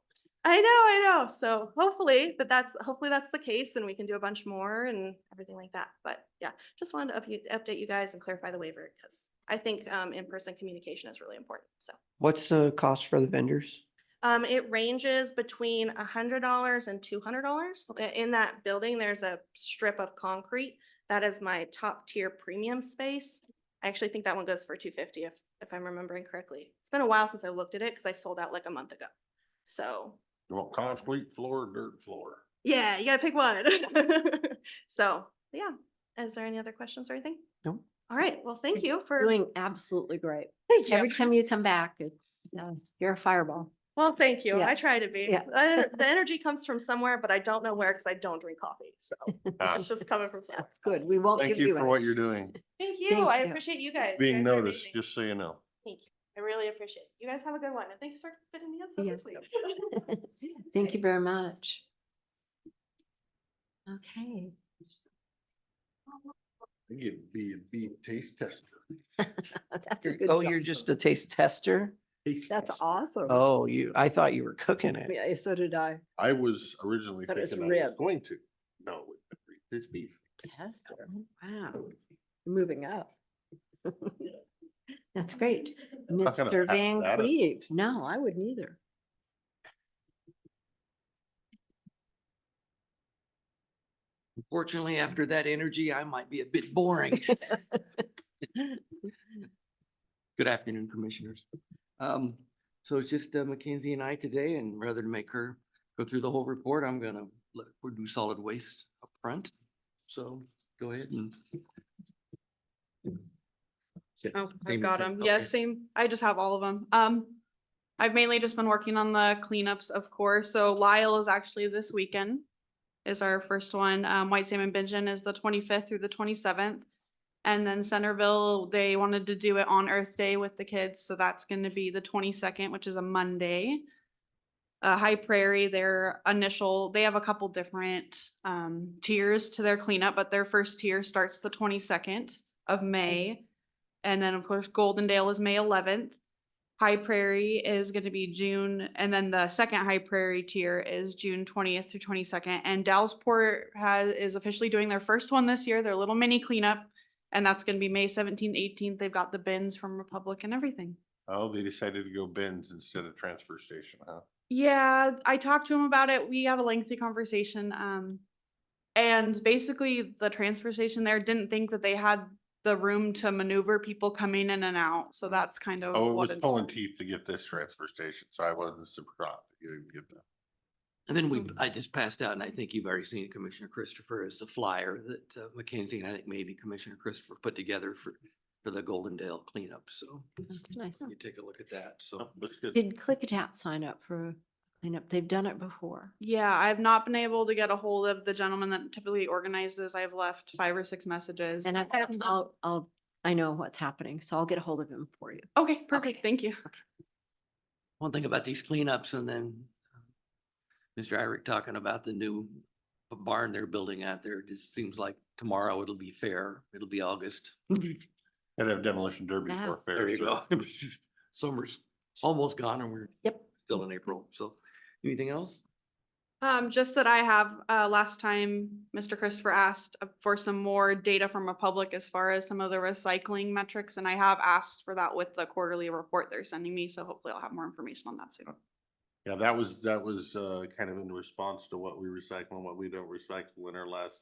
I know. So hopefully that's the case and we can do a bunch more and everything like that. But yeah, just wanted to update you guys and clarify the waiver, because I think in-person communication is really important. So What's the cost for the vendors? it ranges between $100 and $200. In that building, there's a strip of concrete. That is my top tier premium space. I actually think that one goes for $250 if I'm remembering correctly. It's been a while since I looked at it because I sold out like a month ago. So You want concrete floor, dirt floor? yeah, you gotta pick one. So yeah, is there any other questions or anything? No. All right, well, thank you for, Doing absolutely great. thank you. Every time you come back, you're a fireball. Well, thank you. Yeah. I try to be. Yeah. The energy comes from somewhere, but I don't know where because I don't drink coffee. So Ah, it's just coming from somewhere. That's good. We won't Thank give you you for any. what you're doing. Thank you. Thank I you. appreciate you guys. It's being You guys are noticed, amazing. just so you know. Thank you. I really appreciate it. You guys have a good one. And thanks for fitting me in so Yeah. quickly. Thank you very much. Okay. You get be taste tester. That's a good. Oh, job. you're just a taste tester? Taste That's tester. awesome. Oh, I thought you were cooking it. Yeah, so did I. I was originally But it's thinking I was rib. going to. No, it's beef. Tester. Wow. Moving up. That's great. not gonna Mr. pass Van that up. Cleve. No, I wouldn't either. Unfortunately, after that energy, I might be a bit boring. Good afternoon, commissioners. So it's just Mackenzie and I today, and rather than make her go through the whole report, I'm gonna let her do solid waste up front. So go ahead and. Oh, Same I've got thing, them. Yeah, okay. same. I just have all of them. I've mainly just been working on the cleanups, of course. So Lyle is actually this weekend is our first one. White Salmon Bingen is the 25th through the 27th. And then Centerville, they wanted to do it on Earth Day with the kids. So that's going to be the 22nd, which is a Monday. High Prairie, they have a couple different tiers to their cleanup, but their first tier starts the 22nd of May. And then of course, Goldendale is May 11th. High Prairie is going to be June, and then the second High Prairie tier is June 20th through 22nd. And Dallsport is officially doing their first one this year, their little mini cleanup, and that's going to be May 17th, 18th. They've got the bins from Republic and everything. Oh, they decided to go bins instead of transfer station, huh? Yeah, I talked to him about it. We had a lengthy conversation. And basically the transfer station there didn't think that they had the room to maneuver people coming in and out. So that's kind of Oh, it what was pulling teeth to get this transfer station, so I wasn't surprised that you didn't get that. And then I just passed out, and I think you've already seen Commissioner Christopher as the flyer that Mackenzie and I think maybe Commissioner Christopher put together for the Goldendale cleanup. So That's nice. you take a look at that. So. Oh, looks good. Did Klickitat sign up for a cleanup? They've done it before. Yeah, I've not been able to get a hold of the gentleman that typically organizes. I've left 5 or 6 messages. And I know what's happening, so I'll get a hold of him for you. Okay, perfect. Thank you. One thing about these cleanups, and then Mr. Irick talking about the new barn they're building out there, it just seems like tomorrow it'll be fair. It'll be August. Had to have demolition derby Yeah. for fair. There you so- go. Summer's almost gone and we're Yep. still in April. So anything else? Just that I have, last time Mr. Christopher asked for some more data from Republic as far as some of the recycling metrics, and I have asked for that with the quarterly report they're sending me, so hopefully I'll have more information on that soon. Yeah, that was kind of in response to what we recycle and what we don't recycle in our last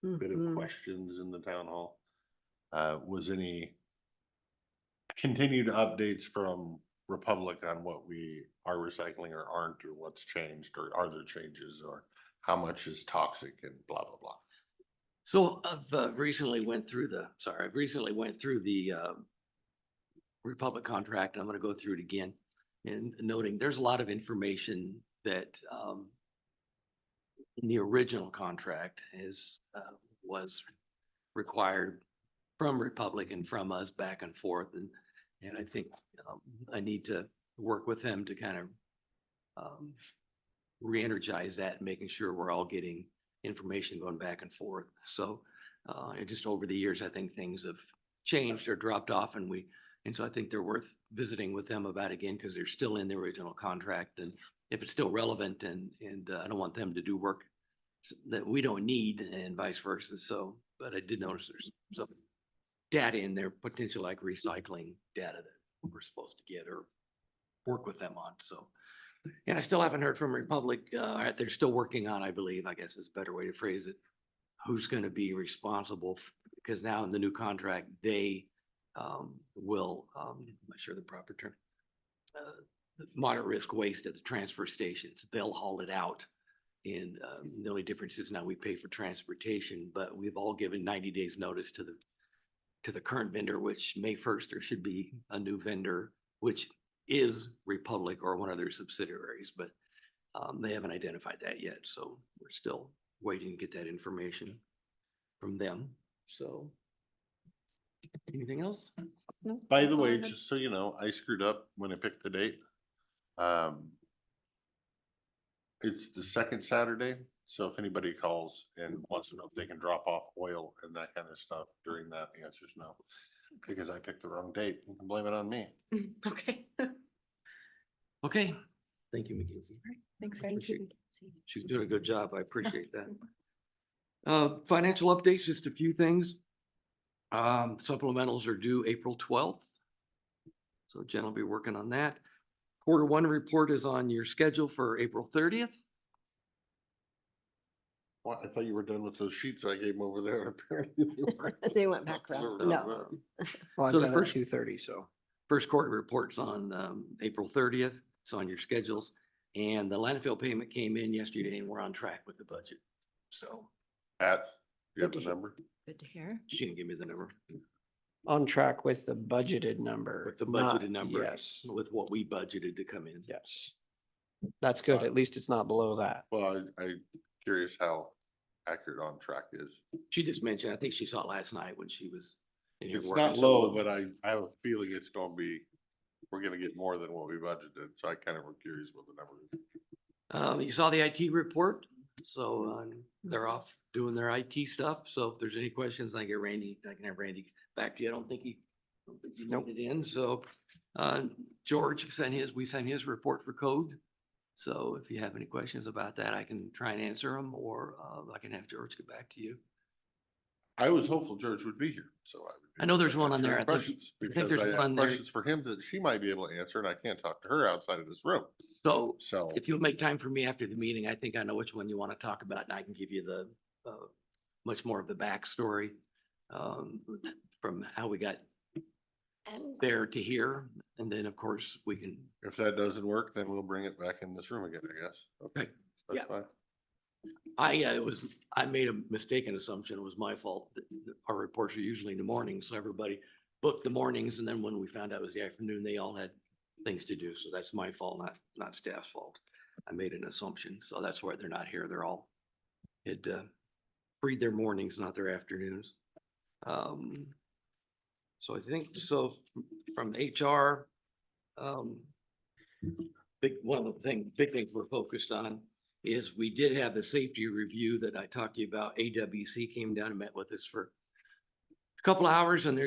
bit of Mhm. questions in the town hall. Was any continued updates from Republic on what we are recycling or aren't, or what's changed, or are there changes, or how much is toxic and blah, blah, blah. So I've recently went through the Republic contract. I'm going to go through it again and noting there's a lot of information that in the original contract was required from Republic and from us back and forth. And I think I need to work with them to kind of re-energize that and making sure we're all getting information going back and forth. So just over the years, I think things have changed or dropped off, and so I think they're worth visiting with them about again, because they're still in the original contract. And if it's still relevant, and I don't want them to do work that we don't need and vice versa. So, but I did notice there's some data in there, potential like recycling data that we're supposed to get or work with them on. So, and I still haven't heard from Republic. They're still working on, I believe, I guess is a better way to phrase it, who's going to be responsible because now in the new contract, they will, I'm not sure the proper term, moderate risk waste at the transfer stations. They'll haul it out. And the only difference is now we pay for transportation, but we've all given 90 days notice to the current vendor, which May 1st, there should be a new vendor, which is Republic or one of their subsidiaries, but they haven't identified that yet. So we're still waiting to get that information from them. So anything else? No, By that's the all I way, had. just so you know, I screwed up when I picked the date. It's the second Saturday, so if anybody calls and wants to know if they can drop off oil and that kind of stuff during that, the answer is no. Because I picked the wrong date, you can blame it on me. Okay. Okay. Thank you, Mackenzie. Thanks, I appreciate- She's doing a good job. I appreciate that. Financial updates, just a few things. Supplementals are due April 12th. So Jen will be working on that. Quarter one report is on your schedule for April 30th. Well, I thought you were done with those sheets I gave them over there. Apparently they weren't. They went back around. Delivered on No. Well, I've So the got it first- at 2:30, so. First quarter report's on April 30th. It's on your schedules. And the landfill payment came in yesterday and we're on track with the budget. So Pat, do you have Good the to hear. number? Good to hear. she can give me the number. On track with the budgeted number. With the not- budgeted number. Yes, With what we budgeted to come in. yes. That's good. At least it's not below that. Well, I'm curious how accurate on track is. She just mentioned, I think she saw it last night when she was in here It's working. not So low, we'll- but I have a feeling it's gonna be, we're gonna get more than what we budgeted, so I kind of am curious what the number is. You saw the IT report, so they're off doing their IT stuff. So if there's any questions, I can have Randy back to you. I don't think he Nope. noted it in. So George we sent his report for code. So if you have any questions about that, I can try and answer them, or I can have George get back to you. I was hopeful George would be here, so I would. be I know there's able to one on answer there. her I think- Questions, I think because there's I one have there. questions for him that she might be able to answer, and I can't talk to her outside of this room, So so. if you'll make time for me after the meeting, I think I know which one you want to talk about, and I can give you the much more of the backstory from how we got there to here. And then, of course, we can, If that doesn't work, then we'll bring it back in this room again, I guess. Okay, Yeah. that's fine. I made a mistaken assumption. It was my fault. That our reports are usually in the morning, so everybody booked the mornings. And then when we found out it was the afternoon, they all had things to do. So that's my fault, not staff's fault. I made an assumption. So that's why they're not here. They're all had freed their mornings, not their afternoons. So I think so from HR, big things we're focused on is we did have the safety review that I talked to you about. AWC came down and met with us for a couple hours, and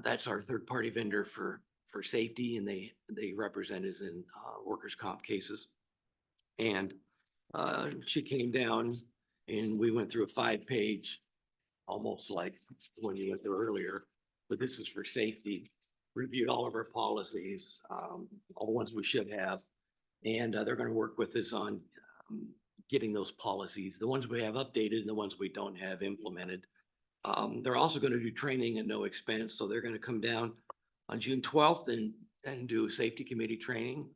that's our third party vendor for safety, and they represent us in workers' comp cases. And she came down and we went through a 5-page, almost like when you went there earlier, but this is for safety, reviewed all of our policies, all the ones we should have. And they're going to work with us on getting those policies, the ones we have updated and the ones we don't have implemented. They're also going to do training at no expense. So they're going to come down on June 12th and do safety committee training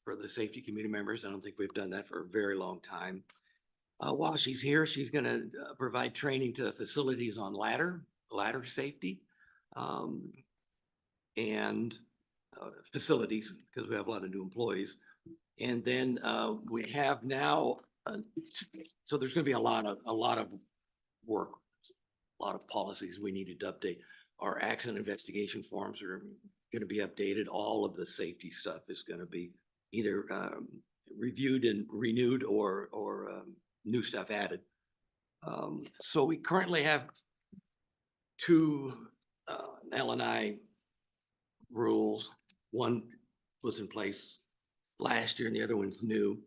for the safety committee members. I don't think we've done that for a very long time. While she's here, she's going to provide training to the facilities on ladder safety and facilities, because we have a lot of new employees. And then we have now, so there's going to be a lot of work, a lot of policies we needed to update. Our accident investigation forms are going to be updated. All of the safety stuff is going to be either reviewed and renewed or new stuff added. So we currently have two L&I rules. One was in place last year and the other one's new.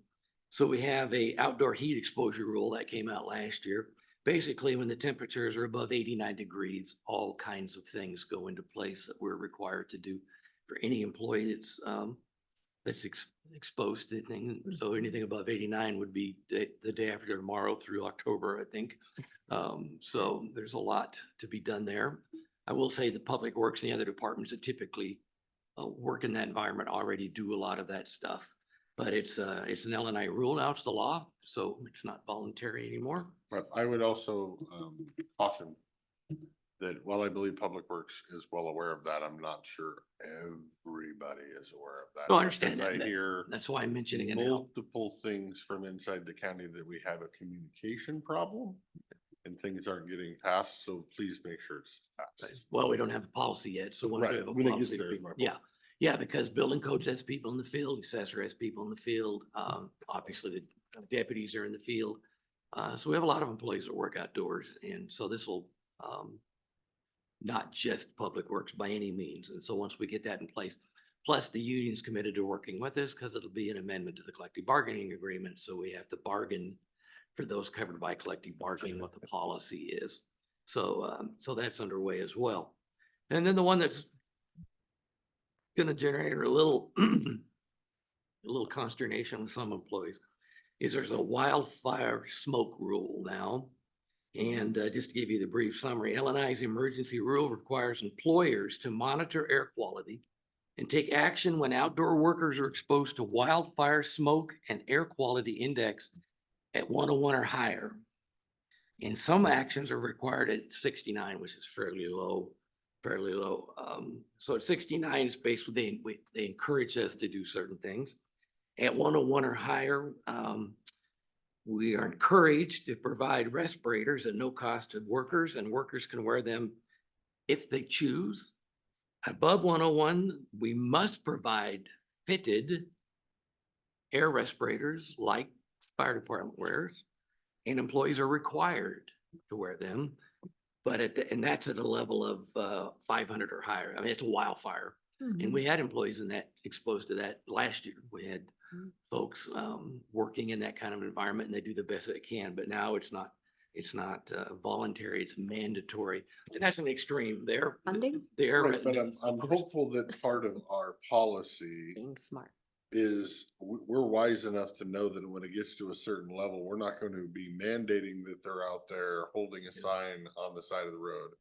So we have a outdoor heat exposure rule that came out last year. Basically, when the temperatures are above 89 degrees, all kinds of things go into place that we're required to do for any employee that's exposed to things. So anything above 89 would be the day after tomorrow through October, I think. So there's a lot to be done there. I will say the Public Works and the other departments that typically work in that environment already do a lot of that stuff. But it's an L&I rule now, it's the law, so it's not voluntary anymore. But I would also caution that while I believe Public Works is well aware of that, I'm not sure everybody is aware of that. No, I understand Because that. I hear That's why I'm mentioning it now. multiple things from inside the county that we have a communication problem and things aren't getting passed, so please make sure it's passed. Well, we don't have a policy yet, so once we Right, have a when it gets policy, there is my point. yeah. Yeah, because building codes has people in the field, assessor has people in the field. Obviously the deputies are in the field. So we have a lot of employees that work outdoors, and so this will not just Public Works by any means. And so once we get that in place, plus the union's committed to working with us because it'll be an amendment to the collective bargaining agreement. So we have to bargain for those covered by collective bargaining, what the policy is. So that's underway as well. And then the one that's going to generate a little consternation with some employees is there's a wildfire smoke rule now. And just to give you the brief summary, L&I's emergency rule requires employers to monitor air quality and take action when outdoor workers are exposed to wildfire smoke and air quality index at 101 or higher. And some actions are required at 69, which is fairly low. So at 69 is basically, they encourage us to do certain things. At 101 or higher, we are encouraged to provide respirators at no cost to workers, and workers can wear them if they choose. Above 101, we must provide fitted air respirators like fire department wears, and employees are required to wear them. But and that's at a level of 500 or higher. I mean, it's a wildfire. And we had employees in that exposed to that last year. We had folks working in that kind of environment, and they do the best they can. But now it's not voluntary, it's mandatory. And that's an extreme there. Funding? Right, but I'm hopeful that part of our policy Being smart. is we're wise enough to know that when it gets to a certain level, we're not going to be mandating that they're out there holding a sign on the side of the road.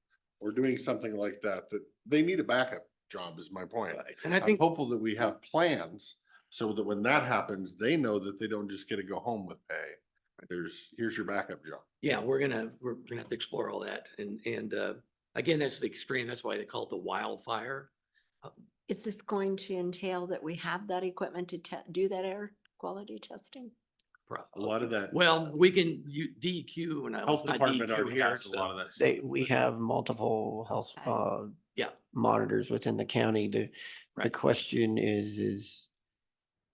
We're doing something like that they need a backup job is my point. Right. And I'm hopeful that we have plans so that when that happens, they know that they don't just get to go home with pay. Here's your backup job. Yeah, we're gonna have to explore all that. And again, that's the extreme. That's why they call it the wildfire. Is this going to entail that we have that equipment to do that air quality testing? A lot of that. Well, we can DEQ and Health not department DEQ already here. has a lot of that. We have multiple health Yeah. monitors within the county. The Right. question is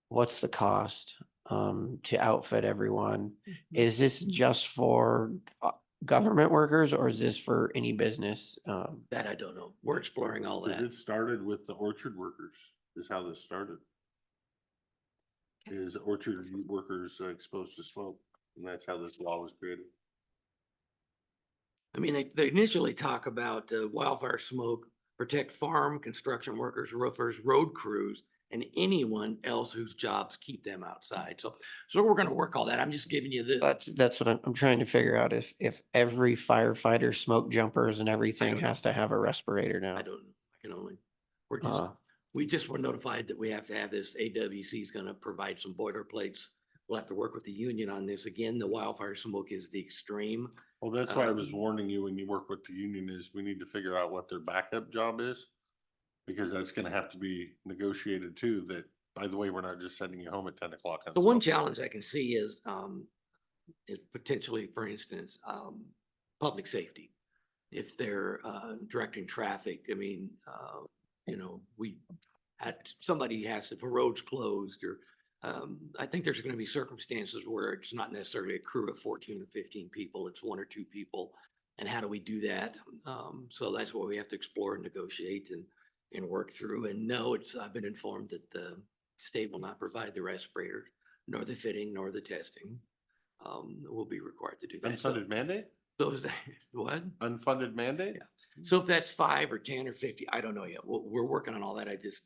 what's the cost to outfit everyone? Is this just for government workers or is this for any business? That I don't know. We're exploring all that. It started with the orchard workers is how this started. Is orchard workers exposed to smoke, and that's how this law was created. I mean, they initially talk about wildfire smoke, protect farm, construction workers, roofers, road crews, and anyone else whose jobs keep them outside. So we're gonna work all that. I'm just giving you the. That's what I'm trying to figure out, if every firefighter, smoke jumpers and everything don't know. has to have a respirator now. I don't, I can only, we're just, Uh, we just were notified that we have to have this. AWC is gonna provide some boilerplates. We'll have to work with the union on this. Again, the wildfire smoke is the extreme. Well, that's why I was Um, warning you when you work with the union is we need to figure out what their backup job is. Because that's gonna have to be negotiated too, that, by the way, we're not just sending you home at 10 o'clock. The one challenge I can see is potentially, for instance, public safety. If they're directing traffic, I mean, you know, we had, somebody has to, if a road's closed or, I think there's gonna be circumstances where it's not necessarily a crew of 14 or 15 people, it's 1 or 2 people. And how do we do that? So that's what we have to explore and negotiate and work through. And no, I've been informed that the state will not provide the respirator, nor the fitting, nor the testing. We'll be required to do that. So Unfunded mandate? those, what? Unfunded mandate? So if that's 5 or 10 or 50, I don't know yet. We're working on all that. I just,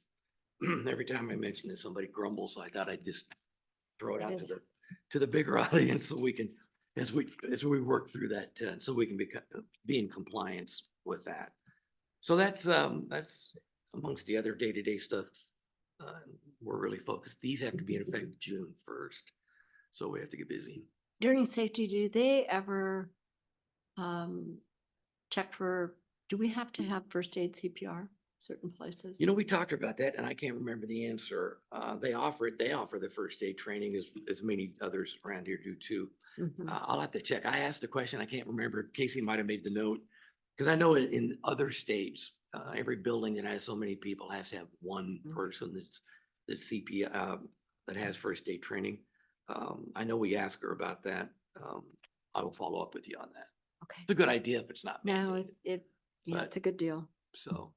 every time I mention this, somebody grumbles. So I thought I'd just throw it out to the bigger audience so we can, as we work through that, so we can be in compliance with that. So that's amongst the other day-to-day stuff. We're really focused. These have to be in effect June 1st. So we have to get busy. During safety, do they ever check for, do we have to have first aid CPR certain places? You know, we talked about that and I can't remember the answer. They offer the first aid training as many others around here do too. Mhm. I'll have to check. I asked the question. I can't remember. Casey might have made the note. Because I know in other states, every building that has so many people has to have one person that's CPR, that has first aid training. I know we asked her about that. I will follow up with you on that. Okay. It's a good idea if it's not No, mandated. yeah, But- it's a good deal. So,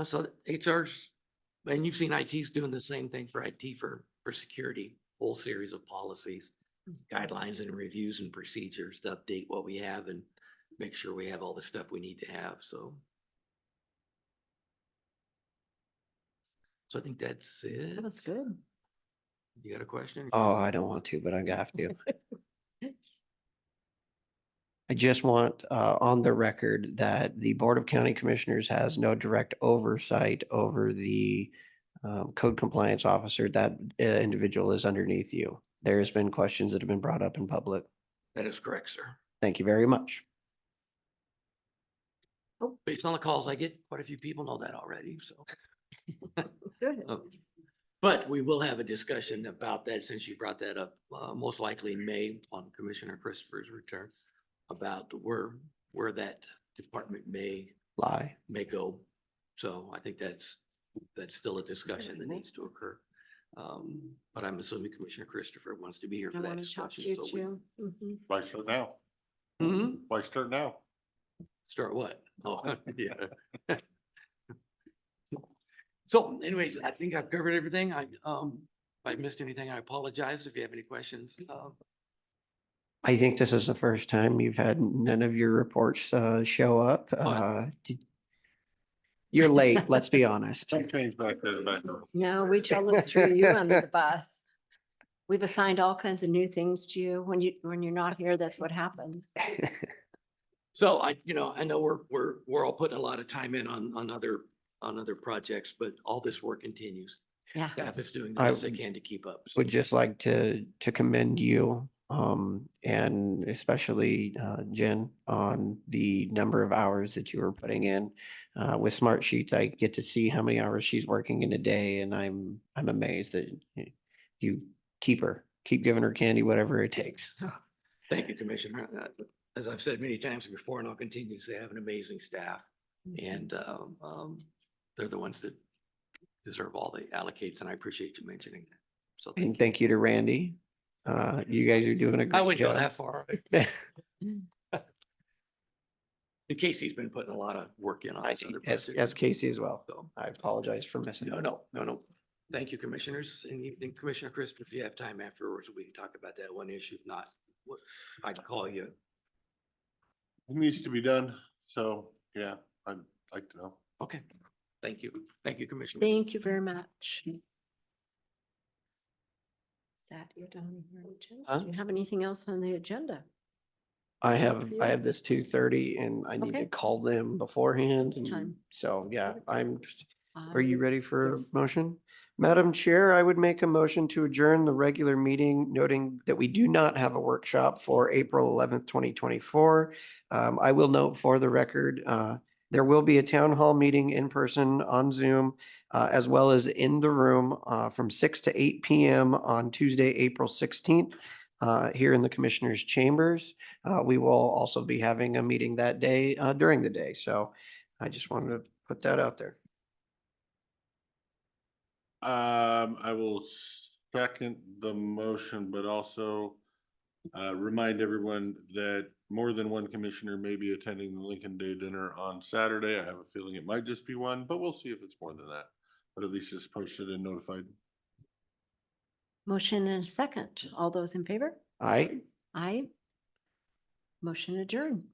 so HR's, and you've seen IT's doing the same thing for IT for security, whole series of policies, guidelines and reviews and procedures to update what we have and make sure we have all the stuff we need to have. So I think that's it. That was good. You got a question? Oh, I don't want to, but I have to. I just want on the record that the Board of County Commissioners has no direct oversight over the code compliance officer. That individual is underneath you. There has been questions that have been brought up in public. That is correct, sir. Thank you very much. Oh, Based on the calls I get, quite a few people know that already, so. good. But we will have a discussion about that since you brought that up, most likely in May on Commissioner Christopher's return about where that department may go. So I think that's still a discussion that needs to occur. But I'm assuming Commissioner Christopher wants to be here I for that want to talk to discussion. you So we- too. Mhm. Why start now? Mhm. Why start now? Start what? Oh, yeah. So anyways, I think I've covered everything. If I missed anything, I apologize. If you have any questions. I think this is the first time you've had none of your reports show up. You're late, let's be honest. Some change back there, back there. No, we totally threw you under the bus. We've assigned all kinds of new things to you. When you're not here, that's what happens. So I know we're all putting a lot of time in on other projects, but all this work continues. Yeah. Staff is doing the I best they can to keep up. So Would just like to commend you and especially Jen on the number of hours that you are putting in. With Smart Sheets, I get to see how many hours she's working in a day, and I'm amazed that you keep giving her candy, whatever it takes. Thank you, Commissioner. As I've said many times before, and I'll continue to say, I have an amazing staff. And they're the ones that deserve all the allocates, and I appreciate you mentioning that. So And thank you to Randy. You guys are doing a I great wouldn't go job. that far. Casey's been putting a lot of work in on this other As project. Casey as well. So, I apologize for missing. no. Thank you, Commissioners. And Commissioner Chris, if you have time afterwards, we can talk about that one issue. If not, I can call you. It needs to be done. So, yeah, I'd like to know. Okay. Thank you. Thank you, Commissioner. Thank you very much. Is that it on your agenda? Huh? Do you have anything else on the agenda? I you? have this 2:30 and I need to Okay. call them beforehand. And Time. so, yeah, Perfect. I'm just, are you ready for a Yes. motion? Madam Chair, I would make a motion to adjourn the regular meeting, noting that we do not have a workshop for April 11th, 2024. I will note for the record, there will be a town hall meeting in person on Zoom, as well as in the room, from 6 to 8 PM on Tuesday, April 16th, here in the Commissioners' Chambers. We will also be having a meeting that day, during the day. So I just wanted to put that out there. I will second the motion, but also remind everyone that more than one commissioner may be attending the Lincoln Day dinner on Saturday. I have a feeling it might just be one, but we'll see if it's more than that. But at least it's posted and notified. Motion and a second. All those in favor? Aye. Aye. Motion adjourned.